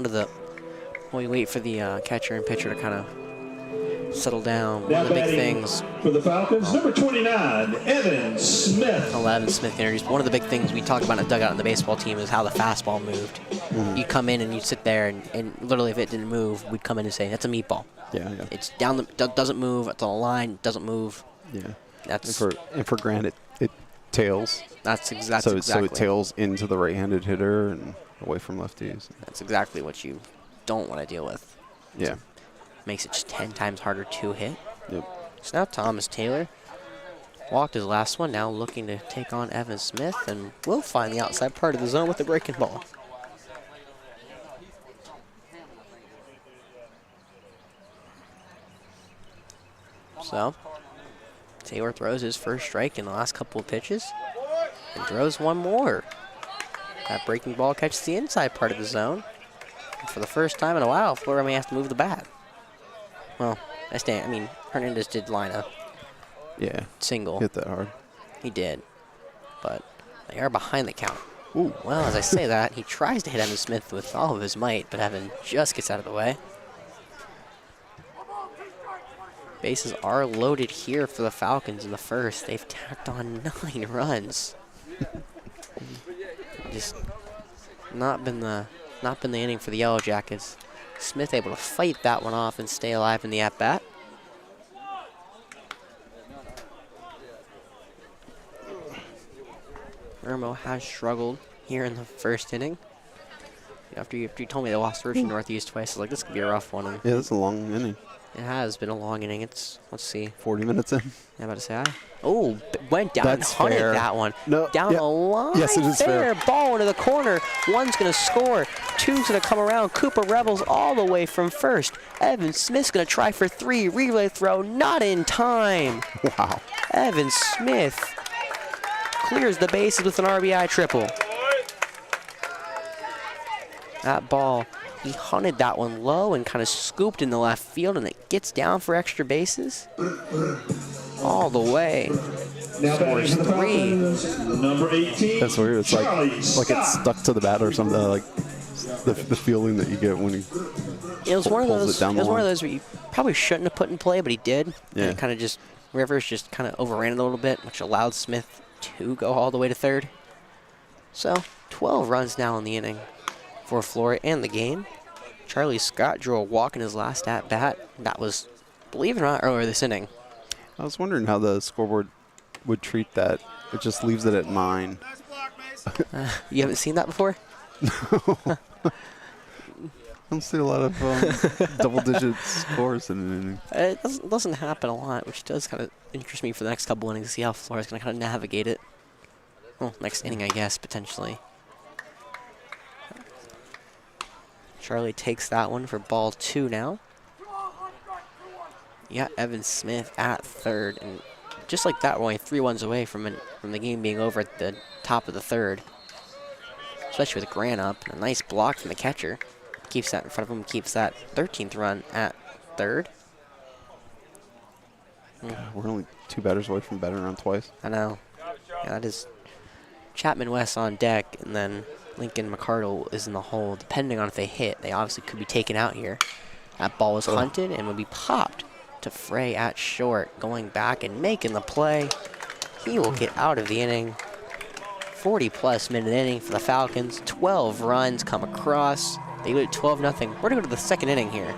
we wait for the catcher and pitcher to kind of settle down. One Now of the big batting things. for the Falcons, number 29, Evan Smith. 11 Smith introduced. One of the big things we talk about in a dugout in the baseball team is how the fastball moved. You come in and you sit there, and literally if it didn't move, we'd come in and say, that's a meatball. Yeah. It's down, doesn't move, it's on the line, doesn't move. Yeah. That's And for granted, it tails. that's So exactly it tails into the right-handed hitter and away from lefties. that's exactly what you don't want to deal with. Yeah. Makes it just 10 times harder to hit. Yep. So now Thomas Taylor walked his last one, now looking to take on Evan Smith, and will find the outside part of the zone with the breaking ball. So, Taylor throws his first strike in the last couple of pitches, and throws one more. That breaking ball catches the inside part of the zone. And for the first time in a while, Flora may have to move the bat. Well, Hernandez did line a Yeah. single. Hit that hard. He did. But they are behind the count. Ooh. Well, as I say that, he tries to hit Evan Smith with all of his might, but Evan just gets out of the way. Bases are loaded here for the Falcons in the first. They've tacked on 9 runs. Just not been the inning for the Yellow Jackets. Smith able to fight that one off and stay alive in the at-bat. Irmo has struggled here in the first inning. After you told me they lost to Richmond Northeast twice, I was like, this could be a rough one. And Yeah, that's a long inning. it has been a long inning. It's, let's see. 40 minutes in. I'm about to say, went down That's and hunted fair. that one. No, Down yeah. the line. Yes, it is fair. Ball into the corner. One's going to score. Two's going to come around. Cooper Rebels all the way from first. Evan Smith's going to try for 3. Relay throw, not in time. Wow. Evan Smith clears the bases with an RBI triple. That ball, he hunted that one low and kind of scooped in the left field, and it gets down for extra bases. All the way. Now Scores batting for the 3. Falcons, number 18. That's weird. It's Charlie like Scott. it's stuck to the bat or something. Like the feeling that you get when he It was one of pulls those. it down the One of line. those where you probably shouldn't have put in play, but he did. Yeah. And it kind of just Rivers just kind of overran it a little bit, which allowed Smith to go all the way to third. So 12 runs now in the inning for Flora and the game. Charlie Scott drew a walk in his last at bat. That was, believe it or not, earlier this inning. I was wondering how the scoreboard would treat that. It just leaves it at 9. You haven't seen that before? I don't see a lot of double-digit scores in an inning. It doesn't happen a lot, which does kind of interest me for the next couple innings to see how Flora's going to kind of navigate it. Well, next inning, I guess, potentially. Charlie takes that one for ball 2 now. Yeah, Evan Smith at third, and just like that, we're only 3 runs away from the game being over at the top of the third. Especially with Grant up, and a nice block from the catcher. Keeps that in front of him, keeps that 13th run at third. We're only 2 batters away from batting around twice. I know. Yeah, that is Chapman West on deck, and then Lincoln McCardle is in the hole. Depending on if they hit, they obviously could be taken out here. That ball was hunted and would be popped to Frey at short, going back and making the play. He will get out of the inning. 40-plus minute inning for the Falcons. 12 runs come across. They go to 12-0. We're going to go to the second inning here.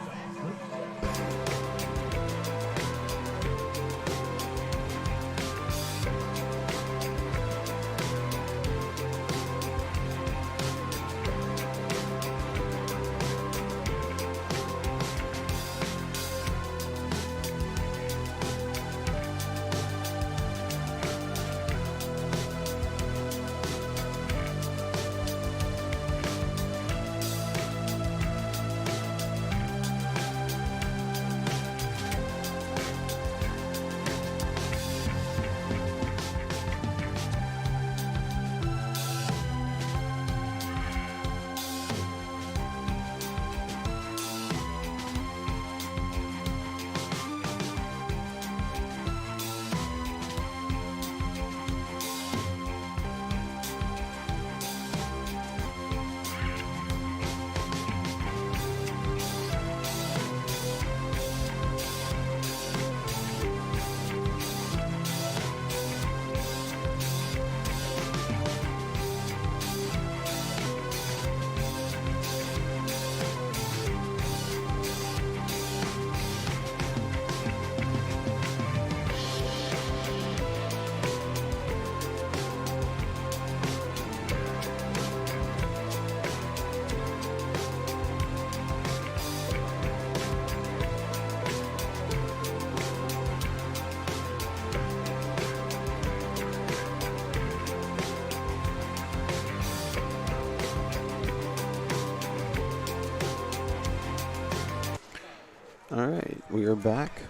All right, we are back.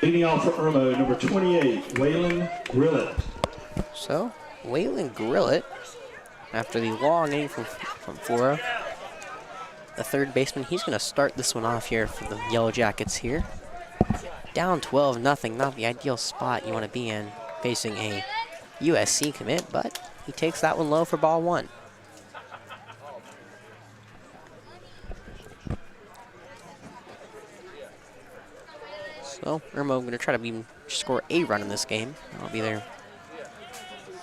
Leading off for Irmo, number 28, Waylon Grillet. So, Waylon Grillet, after the long inning from Flora, the third baseman, he's going to start this one off here for the Yellow Jackets here. Down 12-0, not the ideal spot you want to be in facing a USC commit, but he takes that one low for ball one. So, Irmo going to try to score a run in this game. That'll be their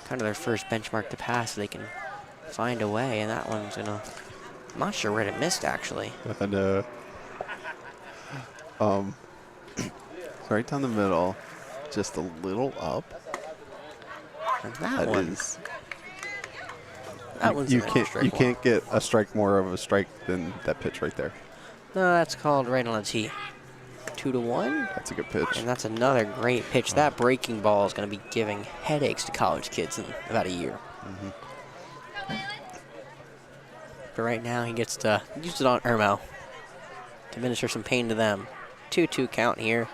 kind of their first benchmark to pass so they can find a way, and that one's going to... I'm not sure where it missed, actually. And, right down the middle, just a little up. And that one's you an can't can't get a strike more of a strike than that pitch right there. No, that's called right on the tee. 2-1. That's a good pitch. And that's another great pitch. That breaking ball is going to be giving headaches to college kids in about a year. But right now he gets to use it on Irmo to administer some pain to them. 2-2 count here.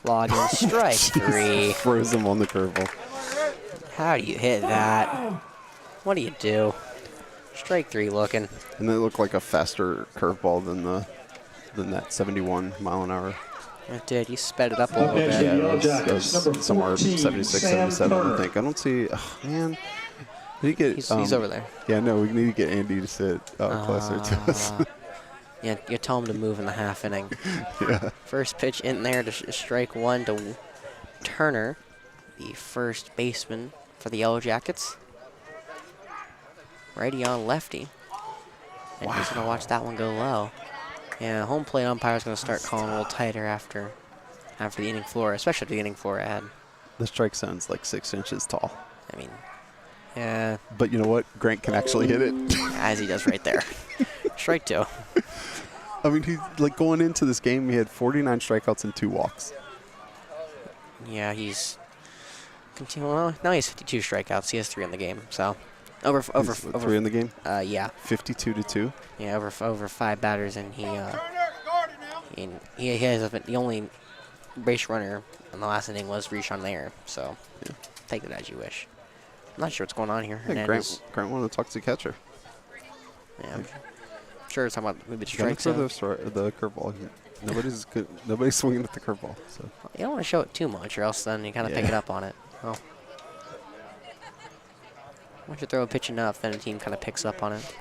Log in strike three. Froze him on the curveball. How do you hit that? What do you do? Strike three looking. And it looked like a faster curveball than that 71 mile an hour. It did. You sped it up a little Okay, bit. Yellow Jackets, number Somewhere 14, 76, Sam 77, I Turner. think. I don't see. Oh, man. Did he get, He's over there. Yeah, no, we need to get Andy to sit closer to us. Yeah, you tell him to move in the half inning. Yeah. First pitch in there to strike one to Turner, the first baseman for the Yellow Jackets. Righty on lefty. And he's going to watch that one go low. Yeah, home plate umpire is going to start calling a little tighter after the inning Flora, especially the inning Flora had. The strike zone's like 6 inches tall. I mean, yeah. But you know what? Grant can actually hit it. As he does right there. Strike two. I mean, he's like going into this game, he had 49 strikeouts and 2 walks. Yeah, he's continuing. Well, now he has 52 strikeouts. He has 3 in the game. So over 3 in the game. Yeah. 52-2. Yeah, over 5 batters, and he has the only base runner in the last inning was Rishon there. So take it as you wish. I'm not sure what's going on here. Hey, Grant wanted to talk to the catcher. Yeah, I'm sure it's talking about maybe the Gotta strike throw zone. the curveball. Nobody's swinging at the curveball. So You don't want to show it too much, or else then you kind of pick it up on it. Well, once you throw a pitch enough, then the team kind of picks up on it.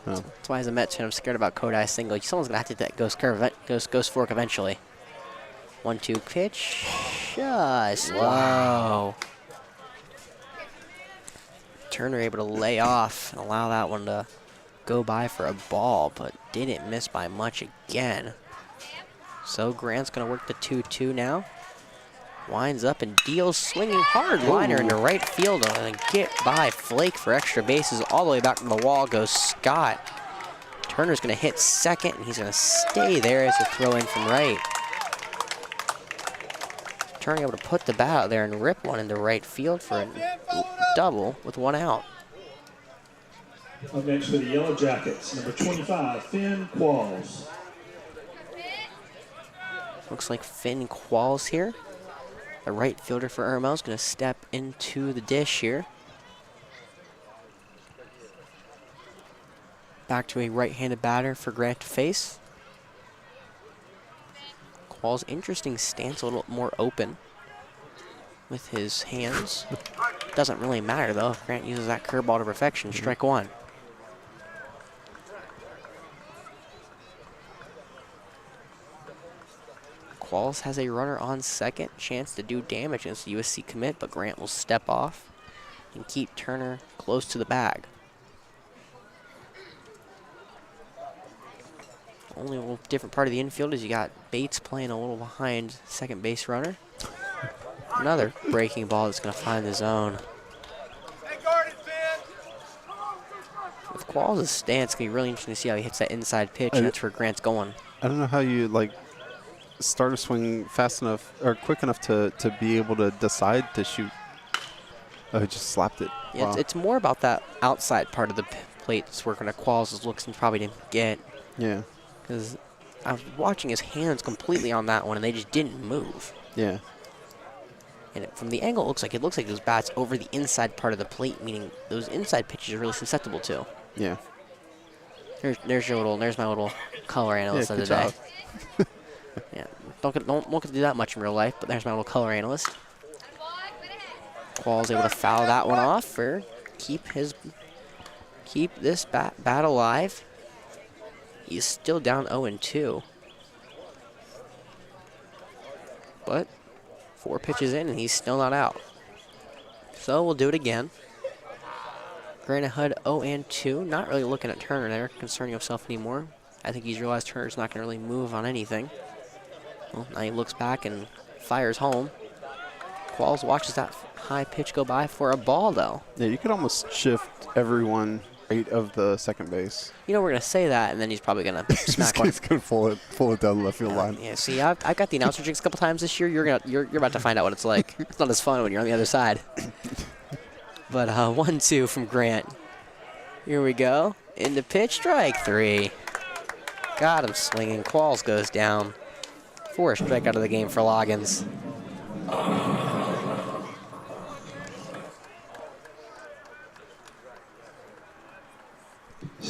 Oh. That's why as a Mets fan, I'm scared about Kodai's single. Someone's gonna have to hit that ghost fork eventually. 1-2 pitch, just low. Turner able to lay off and allow that one to go by for a ball, but didn't miss by much again. So Grant's gonna work the 2-2 now. Winds up and deals swinging hard liner into right field and get by Flake for extra bases. All the way back from the wall goes Scott. Turner's gonna hit second and he's gonna stay there as a throw in from right. Turner able to put the bat out there and rip one into right field for a double with 1 out. Up next for the Yellow Jackets, number 25, Finn Qualls. Looks like Finn Qualls here. The right fielder for Irmo is going to step into the dish here. Back to a right-handed batter for Grant to face. Qualls' interesting stance, a little more open with his hands. Doesn't really matter though. Grant uses that curveball to perfection. Strike one. Qualls has a runner on second, chance to do damage against the USC commit, but Grant will step off and keep Turner close to the bag. Only a little different part of the infield is you got Bates playing a little behind second base runner. Another breaking ball that's going to find the zone. With Qualls' stance, it's going to be really interesting to see how he hits that inside pitch, and that's where Grant's going. I don't know how you like start a swing fast enough or quick enough to be able to decide to shoot. Oh, he just slapped it. Yeah, Wow. it's more about that outside part of the plate that's working at Qualls is looking probably to get. Yeah. Because I was watching his hands completely on that one, and they just didn't move. Yeah. And from the angle, it looks like those bats over the inside part of the plate, meaning those inside pitches are really susceptible to. Yeah. There's my little color analyst of the day. Yeah, don't get to do that much in real life, but there's my little color analyst. Qual's able to foul that one off or keep this bat alive. He's still down 0-2. But 4 pitches in and he's still not out. So we'll do it again. Grant ahead 0-2. Not really looking at Turner there, concerning himself anymore. I think he's realized Turner's not going to really move on anything. Well, now he looks back and fires home. Qualls watches that high pitch go by for a ball, though. Yeah, you could almost shift everyone right of the second base. You know, we're going to say that, and then he's probably going to smack one. He's going to pull it down the left field line. Yeah, see, I've got the announcer jinx a couple times this year. You're about to find out what it's like. It's not as fun when you're on the other side. But 1-2 from Grant. Here we go. Into pitch, strike 3. Got him swinging. Qualls goes down. 4 strike out of the game for Loggins.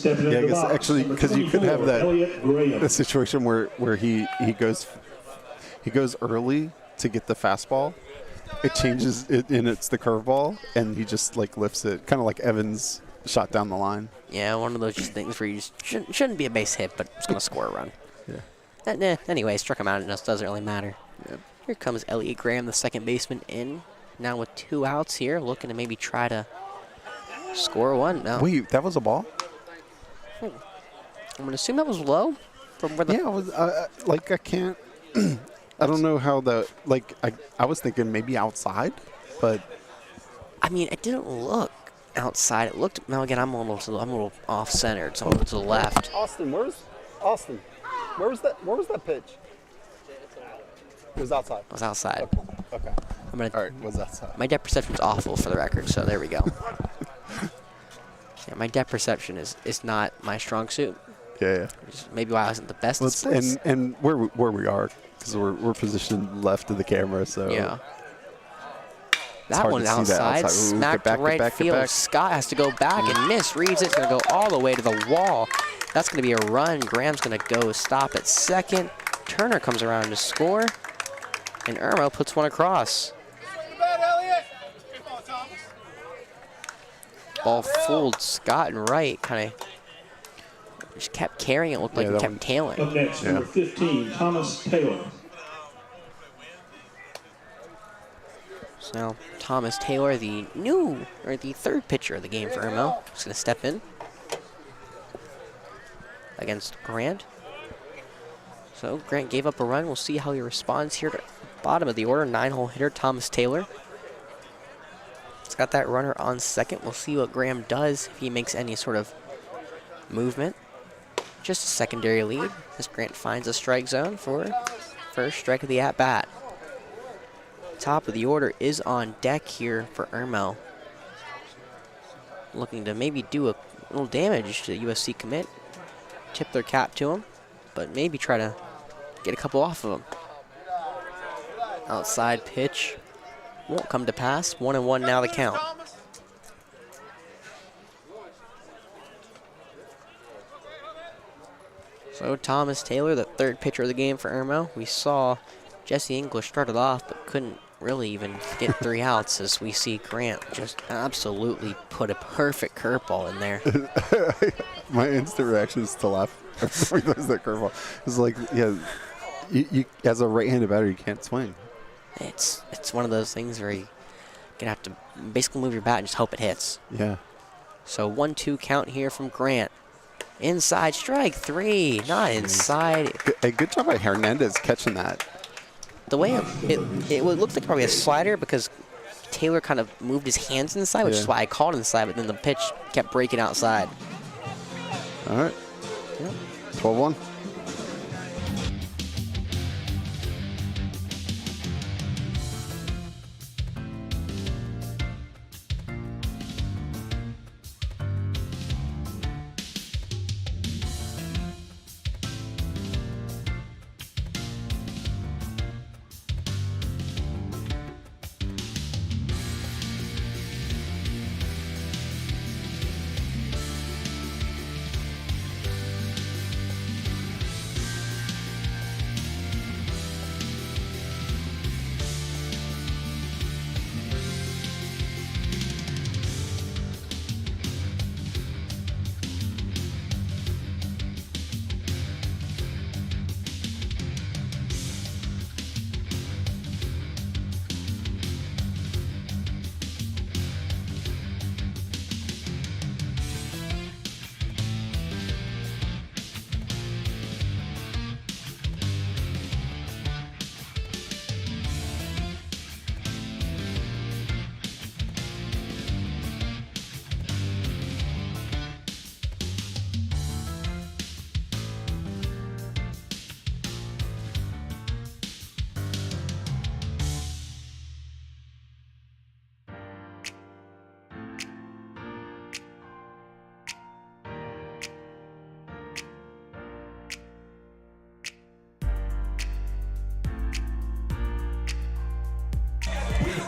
Yeah, I guess actually because you could have that situation where he goes early to get the fastball. It changes it and it's the curveball, and he just like lifts it, kind of like Evans shot down the line. Yeah, one of those just things where you just shouldn't be a base hit, but it's gonna score a run. Yeah. Anyway, struck him out. It just doesn't really matter. Yeah. Here comes Elliott Graham, the second baseman, in now with 2 outs here, looking to maybe try to score one. No. Wait, that was a ball? I'm gonna assume that was low from where the Yeah, it was like I can't. I don't know how the I was thinking maybe outside, but I mean, it didn't look outside. It looked. Now again, I'm a little off centered, so I'm to the left. Austin, where was that pitch? It was outside. It was outside. Okay. I'm gonna. all right, was outside. My depth perception's awful for the record, so there we go. Yeah, my depth perception is not my strong suit. Yeah. Which is maybe why I wasn't the best at sports. And where we are, because we're positioned left of the camera, so Yeah. That hard one to see that outside, outside. Ooh, smacked get back, right get back, get field. back. Scott has to go back and miss. Reads it. It's going to go all the way to the wall. That's going to be a run. Graham's going to go stop at second. Turner comes around to score. And Irmo puts one across. Ball fooled Scott and right. Kind of just kept carrying it. Looked like he kept tailing. Up next, number 15, Thomas Taylor. So now Thomas Taylor, the third pitcher of the game for Irmo, is going to step in against Grant. So Grant gave up a run. We'll see how he responds here to the bottom of the order. 9-hole hitter Thomas Taylor. He's got that runner on second. We'll see what Graham does if he makes any sort of movement. Just a secondary lead as Grant finds a strike zone for first strike of the at-bat. Top of the order is on deck here for Irmo. Looking to maybe do a little damage to the USC commit. Tip their cap to him, but maybe try to get a couple off of him. Outside pitch won't come to pass. 1-1 now the count. So Thomas Taylor, the third pitcher of the game for Irmo. We saw Jesse English started off, but couldn't really even get 3 outs as we see Grant just absolutely put a perfect curveball in there. My instant reaction is to laugh every time he does that curveball. It's like, yeah, you as a right-handed batter, you can't swing. It's one of those things where you're gonna have to basically move your bat and just hope it hits. Yeah. So 1-2 count here from Grant. Inside strike 3, not inside. Good job by Hernandez catching that. The way it looked like probably a slider because Taylor kind of moved his hands inside, which is why I called inside, but then the pitch kept breaking outside. All right. 12-1.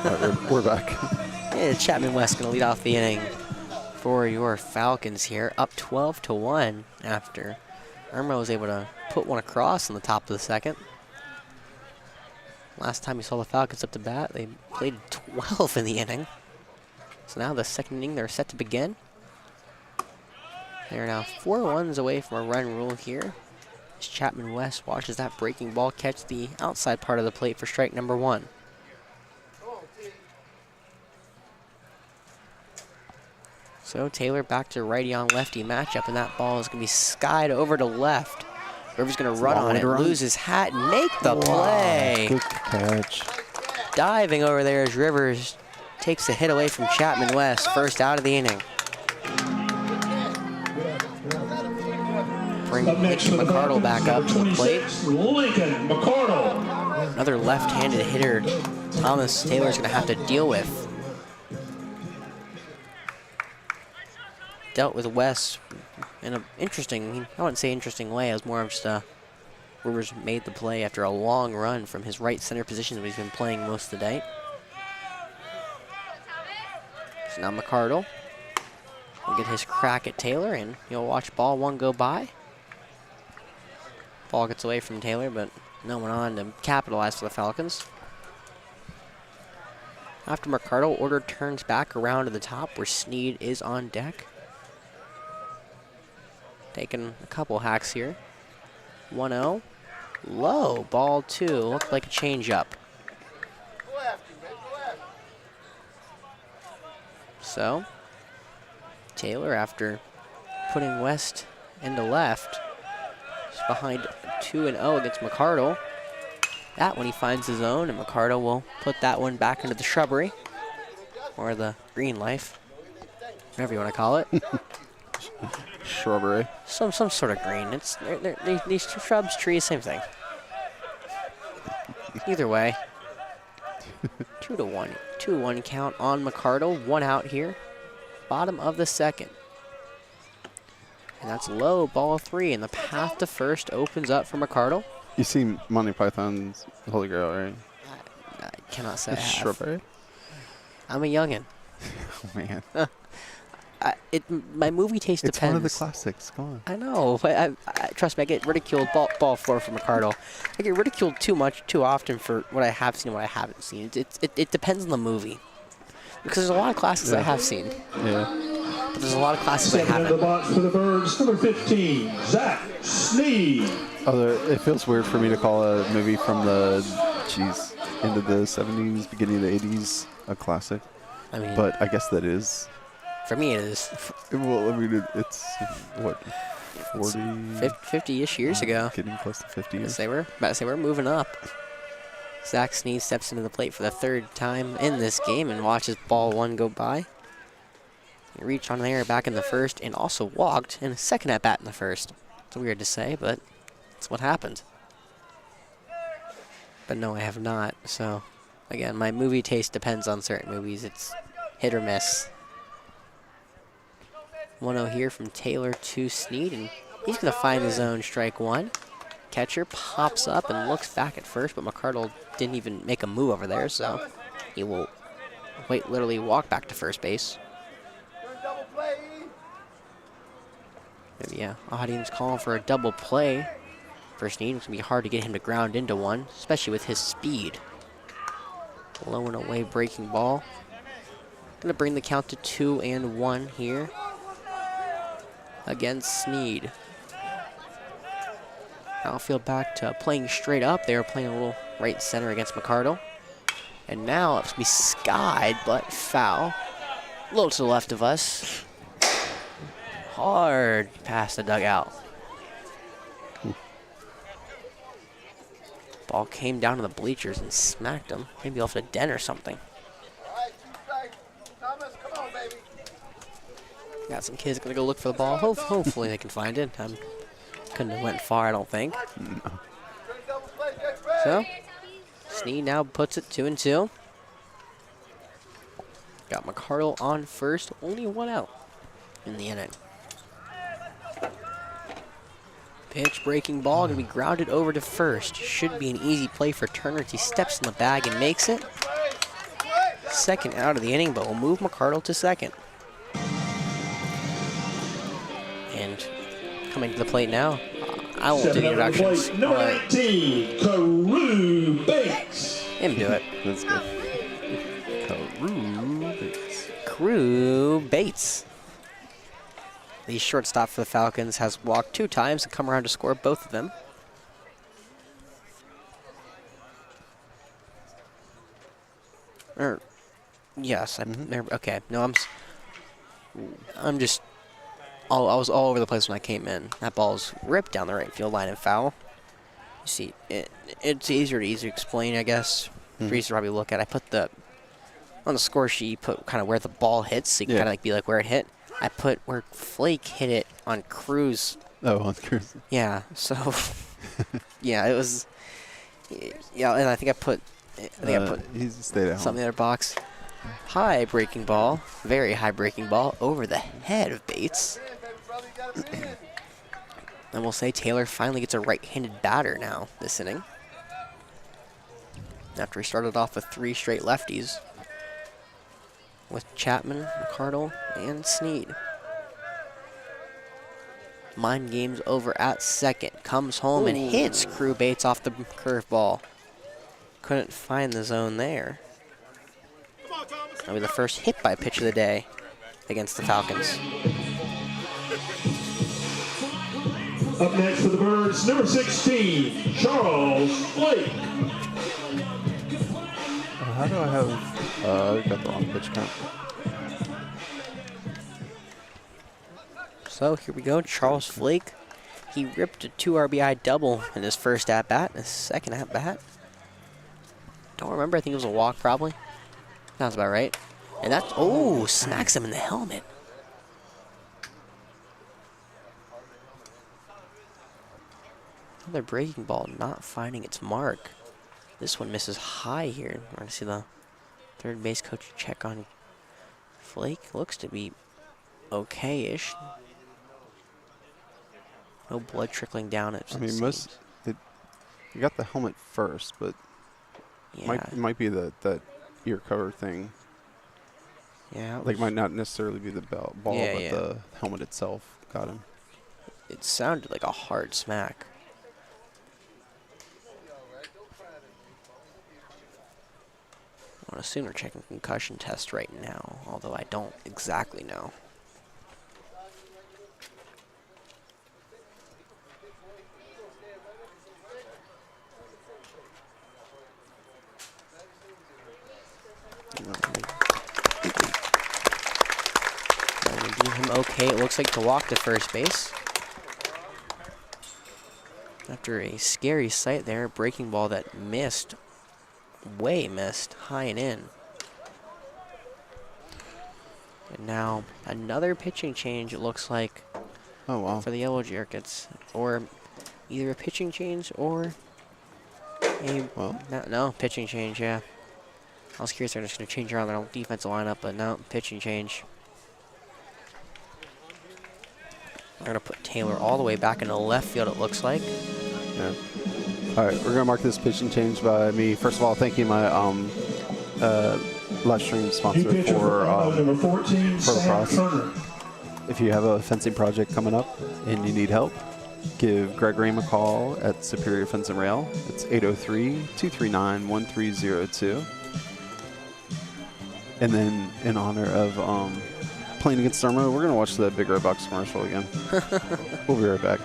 We're back. Yeah, Chapman West going to lead off the inning for your Falcons here, up 12-1 after Irmo was able to put one across in the top of the second. Last time we saw the Falcons up to bat, they played 12 in the inning. So now the second inning, they're set to begin. They're now 4 runs away from a run rule here, as Chapman West watches that breaking ball catch the outside part of the plate for strike number 1. So Taylor back to righty on lefty matchup, and that ball is going to be skied over to left. Rivers going to run on it, lose his hat, and make the play. Good catch. Diving over there as Rivers takes the hit away from Chapman West, first out of the inning. Bring McCardle back up to the plate. Lincoln McCardle. Another left-handed hitter Thomas Taylor's going to have to deal with. Dealt with West in an interesting, I wouldn't say interesting way. It was more of just Rivers made the play after a long run from his right center position that he's been playing most of the day. So now McCardle will get his crack at Taylor, and you'll watch ball 1 go by. Ball gets away from Taylor, but no one on to capitalize for the Falcons. After McCardle, order turns back around to the top where Sneed is on deck. Taking a couple hacks here. 1-0. Low, ball 2. Looked like a changeup. So, Taylor, after putting West into left, is behind 2-0 against McCardle. That one he finds his own, and McCardle will put that one back into the shrubbery, or the green life, whatever you want to call it. Shrubbery. Some sort of green. It's these shrubs, trees, same thing. Either way, 2-1. 2-1 count on McCardle. 1 out here. Bottom of the second. And that's low, ball 3, and the path to first opens up for McCardle. You see Monty Python's Holy Grail, right? I cannot say I have. Shrubbery. I'm a youngin'. Oh, man. My movie taste It's depends. one of the classics. Come on. I know, but trust me, I get ridiculed ball 4 from McCardle. I get ridiculed too often for what I have seen and what I haven't seen. It depends on the movie. Because there's a lot of classics I have seen. Yeah. But there's a lot of classics I Second in haven't. the box for the Birds, number 15, Zach Sneed. It feels weird for me to call a movie from the, end of the 70s, beginning of the 80s a classic. I mean, But I guess that is. for me it is. Well, I mean, it's, what, 40? 50-ish years ago. Getting close to 50 years. About to say we're moving up. Zach Sneed steps into the plate for the 3rd time in this game and watches ball 1 go by. He reached on there back in the first and also walked in a second at bat in the first. It's weird to say, but it's what happened. But no, I have not. So, again, my movie taste depends on certain movies. It's hit or miss. 1-0 here from Taylor to Sneed, and he's going to find his own strike 1. Catcher pops up and looks back at first, but McCardle didn't even make a move over there, so he will literally walk back to first base. Maybe, yeah, audience calling for a double play for Sneed. It's going to be hard to get him to ground into one, especially with his speed. Low and away breaking ball. Going to bring the count to 2-1 here against Sneed. Outfield back to playing straight up. They were playing a little right center against McCardle. And now it's going to be skied, but foul. A little to the left of us. Hard past the dugout. Ball came down to the bleachers and smacked him. Maybe off the den or something. Got some kids going to go look for the ball. Hopefully they can find it. Couldn't have went far, I don't think. No. So, Sneed now puts it 2-2. Got McCardle on first, only 1 out in the inning. Pitch breaking ball, gonna be grounded over to first. Should be an easy play for Turner as he steps in the bag and makes it. Second out of the inning, but we'll move McCardle to second. And coming to the plate now, I won't do the Stepping up to the introductions. plate, number I'll let 19, Carew Bates. him do it. That's good. Carew Bates. Carew Bates. The shortstop for the Falcons has walked 2 times and come around to score both of them. Yes, okay. No, I'm just. I was all over the place when I came in. That ball's ripped down the right field line and foul. You see, it's easier to explain, I guess. For you to probably look at. I put on the score sheet. You put kind of where the ball hits, so you can kind of like be like where it hit. I put where Flake hit it on Cruz. Oh, on Cruz. Yeah. So. Yeah, it was. Yeah, and I think I put. He stayed at home. Something in their box. High breaking ball, very high breaking ball over the head of Bates. And we'll say Taylor finally gets a right-handed batter now this inning. After he started off with 3 straight lefties with Chapman, McCardle, and Sneed. Mind game's over at second. Comes home and hits Carew Bates off the curveball. Couldn't find the zone there. That'll be the first hit by pitch of the day against the Falcons. Up next for the Birds, number 16, Charles Flake. How do I have... I got the wrong pitch count. So here we go, Charles Flake. He ripped a 2 RBI double in his first at-bat, his second at-bat. Don't remember, I think it was a walk probably. Sounds about right. And that's, smacks him in the helmet. Another breaking ball not finding its mark. This one misses high here. We're going to see the third base coach check on Flake. Looks to be okay-ish. No blood trickling down. I mean, you got the helmet first, but yeah. it might be that ear cover thing. Yeah. Like, might not necessarily be the ball, but Yeah. the helmet itself got him. It sounded like a hard smack. I would assume they're checking concussion test right now, although I don't exactly know. Do him okay, it looks like, to walk to first base. After a scary sight there, breaking ball that missed, way missed, high and in. And now another pitching change, it looks like, Oh, wow. for the Yellow Jackets. Or either a pitching change or a... Well. No, pitching change, yeah. I was curious, they're just going to change around their defensive lineup, but no, pitching change. We're going to put Taylor all the way back into left field, it looks like. Yeah. All right, we're going to mark this pitching change by me, first of all, thanking my live stream sponsor for number 14, for the Sam process. Turner. If you have a fencing project coming up and you need help, give Greg Ream a call at Superior Fence and Rail. It's 803-239-1302. And then in honor of playing against Irmo, we're going to watch the Big Red Box commercial again. We'll be right back.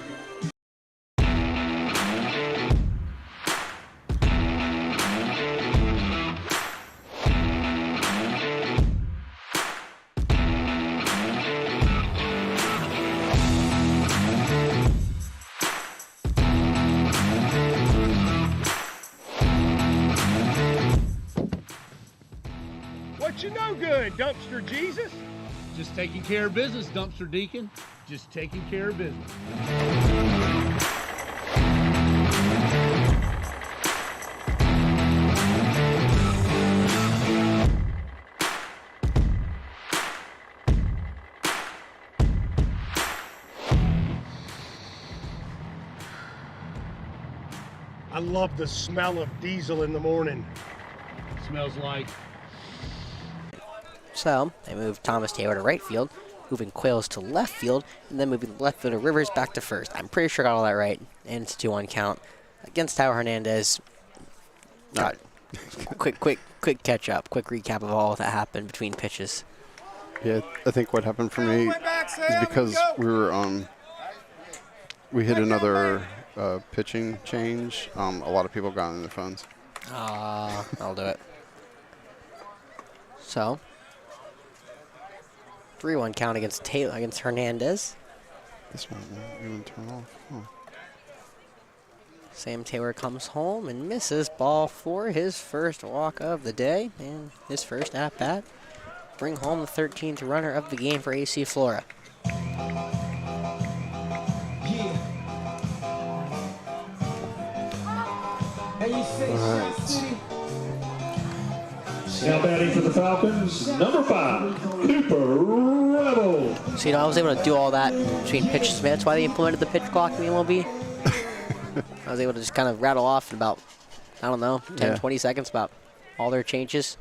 What you know good, Dumpster Jesus? Just taking care of business, Dumpster Deacon. Just taking care of business. I love the smell of diesel in the morning. Smells like So they moved Thomas Taylor to right field, moving Quails to left field, and then moving left fielder Rivers back to first. I'm pretty sure I got all that right, and it's a 2-1 count against Tyler Hernandez. Not quick catch up, quick recap of all that happened between pitches. Yeah, I think what happened for me is because we hit another pitching change. A lot of people got on their phones. I'll do it. So 3-1 count against Hernandez. This one won't even turn off. Huh. Sam Taylor comes home and misses ball 4, his first walk of the day and his first at bat. Bring home the 13th runner of the game for AC Flora. Now batting for the Falcons, number 5, Cooper Rebel. So, I was able to do all that between pitches. That's why they implemented the pitch clock in the MLB. I was able to just kind of rattle off in about, 10-20 seconds about all their changes.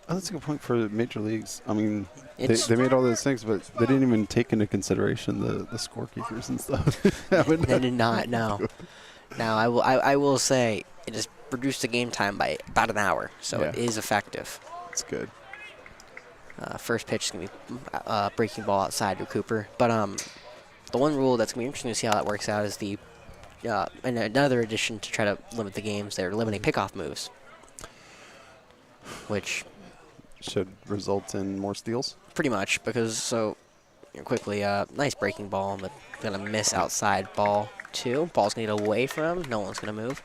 Oh, that's a good point for major leagues. I mean, they made all those things, but they didn't even take into consideration the scorekeepers and stuff. They did not, no. Now, I will say it has reduced the game time by about an hour, so it is effective. That's good. First pitch is going to be breaking ball outside to Cooper. But the one rule that's going to be interesting to see how that works out is and another addition to try to limit the games, they're limiting pickoff moves, which should result in more steals. Pretty much, because quickly, nice breaking ball, but going to miss outside ball 2. Ball's going to get away from him. No one's going to move.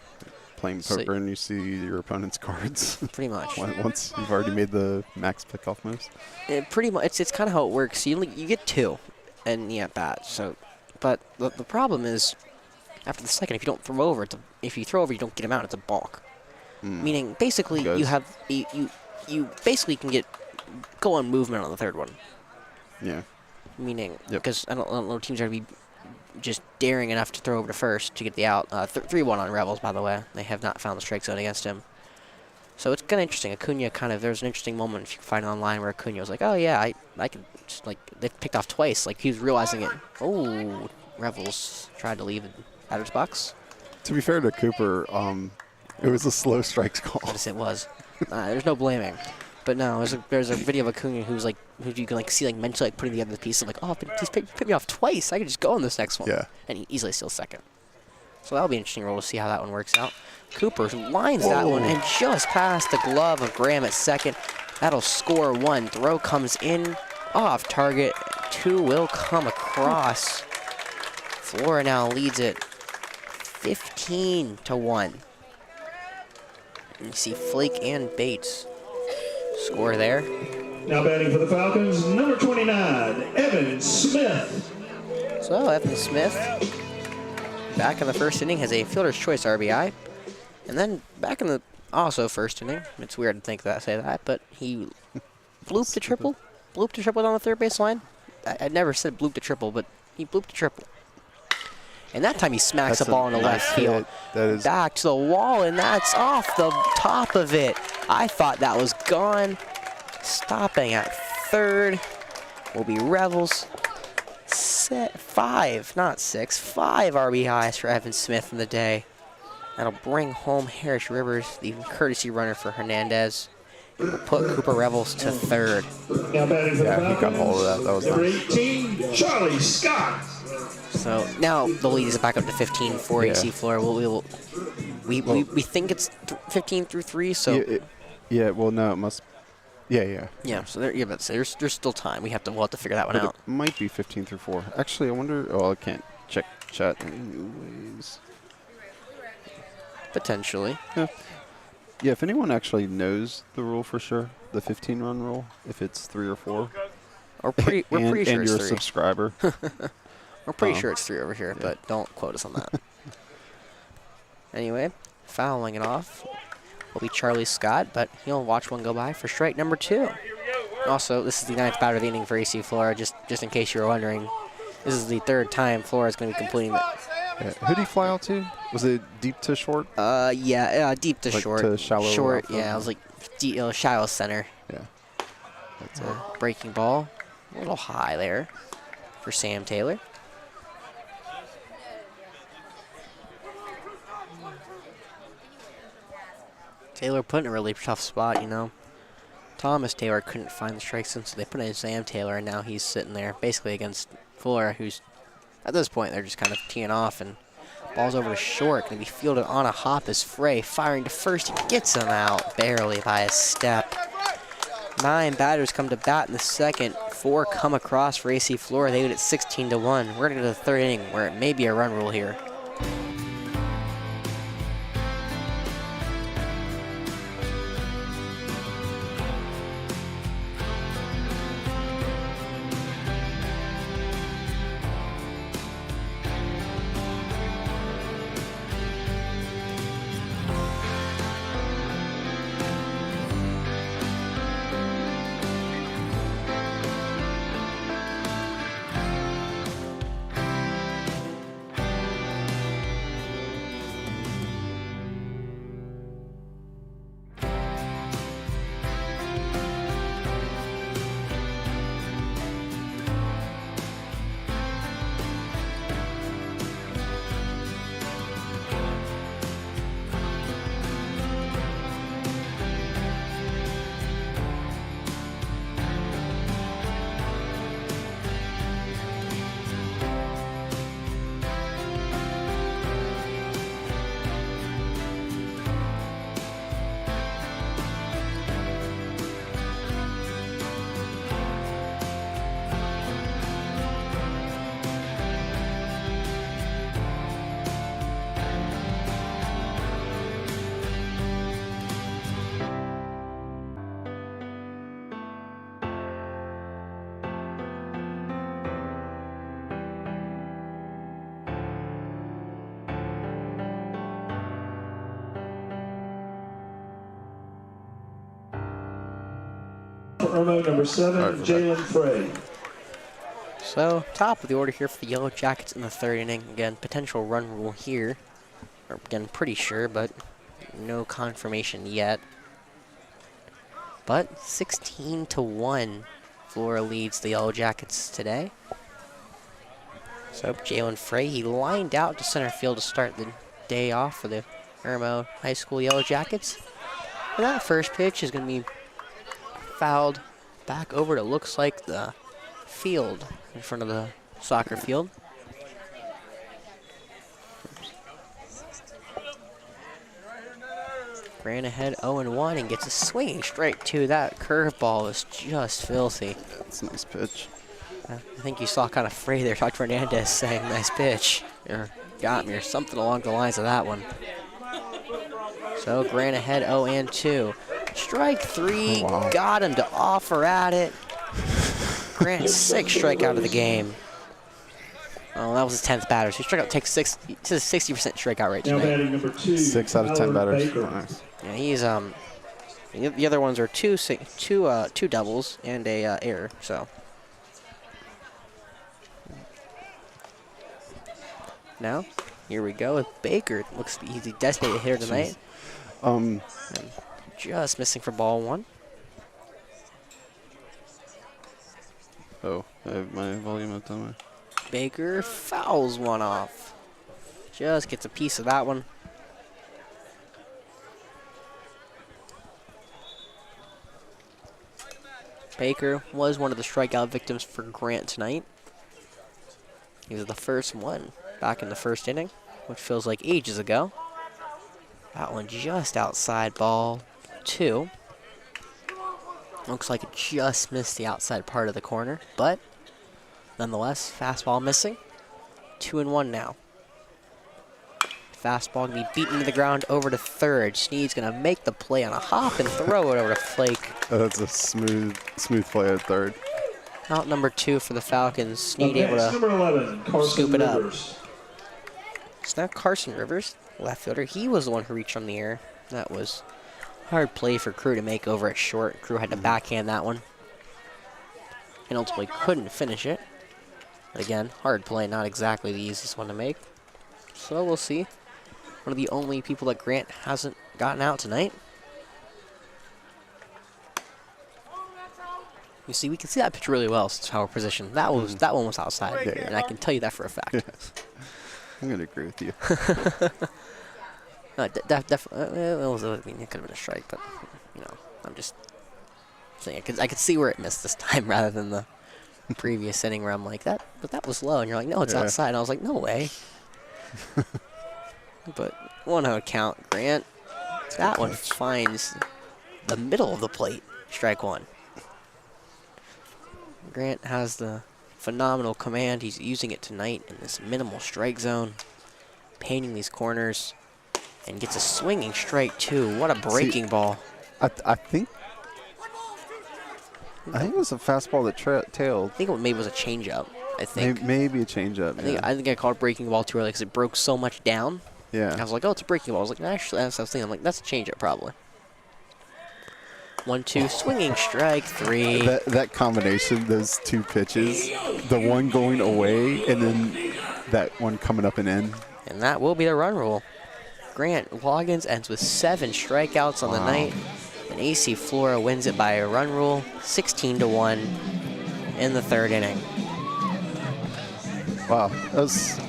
Playing poker and you see your opponent's cards. Pretty much. Once you've already made the max pickoff moves. Pretty much, it's kind of how it works. You get 2, and at bat. So, but the problem is, after the second, if you don't throw over, if you throw over, you don't get him out. It's a balk. Meaning, basically, you basically can go on movement on the third one. Yeah. Meaning, because I don't know, teams are going to be just daring enough to throw over to first to get the out. 3-1 on Rebels, by the way. They have not found the strike zone against him. So it's kind of interesting. Acuna there's an interesting moment if you can find it online where Acuna was like, oh yeah, I can just, they picked off twice. Like, he was realizing it. Oh, Rebels tried to leave the batter's box. To be fair to Cooper, it was a slow strikes call. Yes, it was. There's no blaming. But no, there's a video of Acuna who you can see mentally putting together the pieces like, oh, he's picked me off twice. I could just go on this next one. Yeah. And he easily steals second. So that'll be an interesting role to see how that one works out. Cooper lines that one and just past the glove of Graham at second. That'll score 1. Throw comes in off target. 2 will come across. Flora now leads it 15-1. You see Flake and Bates score there. Now batting for the Falcons, number 29, Evan Smith. So Evan Smith, back in the first inning, has a fielder's choice RBI. And then back in the first inning, it's weird to say that, but he blooped a triple. Blooped a triple down the third base line. I never said blooped a triple, but he blooped a triple. And that time he smacks a ball in the left field. That is back to the wall, and that's off the top of it. I thought that was gone. Stopping at third will be Rebels. 5, not 6, 5 RBIs for Evan Smith in the day. That'll bring home Harris Rivers, the courtesy runner for Hernandez. It will put Cooper Rebels to third. Now batting for the Falcons, he got hold of that. That was number nice. 18, Charlie Scott. So now the lead is back up to 15 for AC Flora. We think it's 15 through 3. So well, no, it must. Yeah. So there's still time. We'll have to figure that one out. It might be 15 through 4. Actually, I wonder. Oh, I can't check chat anyways. Potentially. Yeah. If anyone actually knows the rule for sure, the 15-run rule, if it's 3 or 4. We're pretty sure and it's you're 3. a subscriber. We're pretty sure it's 3 over here, but don't quote us on that. Anyway, fouling it off will be Charlie Scott, but he'll watch one go by for strike number 2. Also, this is the 9th batter of the inning for AC Flora, just in case you were wondering. This is the 3rd time Flora is going to be completing that. Yeah. Who did he fly out to? Was it deep to short? Deep to short. To shallow short, outfield? yeah, it was like shallow center. Yeah. That's a Breaking ball. A little high there for Sam Taylor. Taylor put in a really tough spot, you know. Thomas Taylor couldn't find the strike zone, so they put in Sam Taylor, and now he's sitting there basically against Flora, who's, at this point, they're just kind of teeing off, and ball's over to short, going to be fielded on a hop as Frey firing to first. He gets him out barely by a step. 9 batters come to bat in the second. 4 come across for AC Flora. They lead at 16-1. We're going to go to the third inning, where it may be a run rule here. Irmo, number 7, Jalen Frey. So, top of the order here for the Yellow Jackets in the third inning. Again, potential run rule here. Or, again, pretty sure, but no confirmation yet. But 16-1, Flora leads the Yellow Jackets today. So, Jalen Frey, he lined out to center field to start the day off for the Irmo High School Yellow Jackets. And that first pitch is going to be fouled back over to looks like the field in front of the soccer field. Ran ahead 0-1 and gets a swinging strike too. That curveball is just filthy. That's a nice pitch. I think you saw kind of Frey there, Dr. Fernandez saying nice pitch, or got me, or something along the lines of that one. So Grant ahead 0-2. Strike 3, wow. Got him to offer at it. Grant's 6th strikeout of the game. Oh, that was his 10th batter. So he struck out, takes 60% strikeout rate Now tonight. batting number 2, 6 out of 10 Howard batters. Baker. Nice. Yeah, he's the other ones are two doubles and a error. So now here we go with Baker. Looks to be he's a designated hitter tonight. And just missing for ball 1. Oh, I have my volume up on my. Baker fouls one off. Just gets a piece of that one. Baker was one of the strikeout victims for Grant tonight. He was the first one back in the first inning, which feels like ages ago. That one just outside ball 2. Looks like it just missed the outside part of the corner, but nonetheless, fastball missing. 2-1 now. Fastball gonna be beaten to the ground over to third. Sneed's gonna make the play on a hop and throw it over to Flake. That's a smooth play at third. Out number 2 for the Falcons. Up Sneed able next, to number 11, Carson scoop it up. Rivers. So now Carson Rivers, left fielder, he was the one who reached on the air. That was hard play for Crew to make over at short. Crew had to backhand that one. And ultimately couldn't finish it. But again, hard play, not exactly the easiest one to make. So we'll see. One of the only people that Grant hasn't gotten out tonight. You see, we can see that pitch really well since how we're positioned. That was that one was outside, and I can tell you that for a fact. I'm going to agree with you. Definitely, it could have been a strike, but you know, I'm just saying I could see where it missed this time rather than the previous inning where I'm like that, but that was low, and you're like, no, it's outside. And I was like, no way. But 1-0 count, Grant. That one finds the middle of the plate. Strike one. Grant has the phenomenal command. He's using it tonight in this minimal strike zone, painting these corners, and gets a swinging strike too. What a breaking ball. I think it was a fastball that tailed. I think it maybe was a changeup. I think maybe a changeup. I think I called breaking ball too early because it broke so much down. Yeah. I was like, oh, it's a breaking ball. I was like, actually, that's what I was thinking. I'm like, that's a changeup probably. 1-2, swinging strike, 3. That combination, those two pitches, the one going away and then that one coming up and in. And that will be the run rule. Grant Loggins ends with 7 strikeouts on the night. And AC Flora wins it by a run rule, 16-1 in the 3rd inning. Wow, that's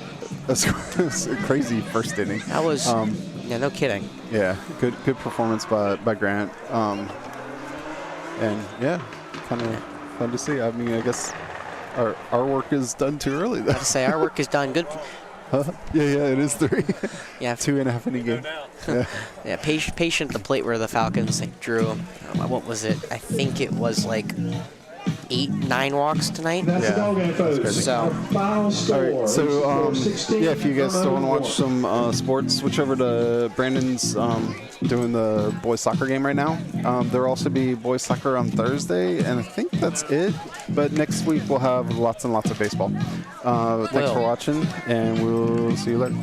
a crazy first inning. That was, yeah, no kidding. Yeah, good performance by Grant. And yeah, kind of fun to see. I mean, I guess our work is done too early. I have to say, our work is done. Good. Yeah, it is 3. Yeah, 2.5 inning game. Yeah. Yeah, patient at the plate where the Falcons drew. What was it? I think it was like 8-9 walks tonight. That's the ball game, folks. So, Our final score. All right, so yeah, if you guys still want to watch some sports, switch over to Brandon's doing the boys soccer game right now. There will also be boys soccer on Thursday, and I think that's it. But next week we'll have lots and lots of baseball. Thanks for watching, and we'll see you later.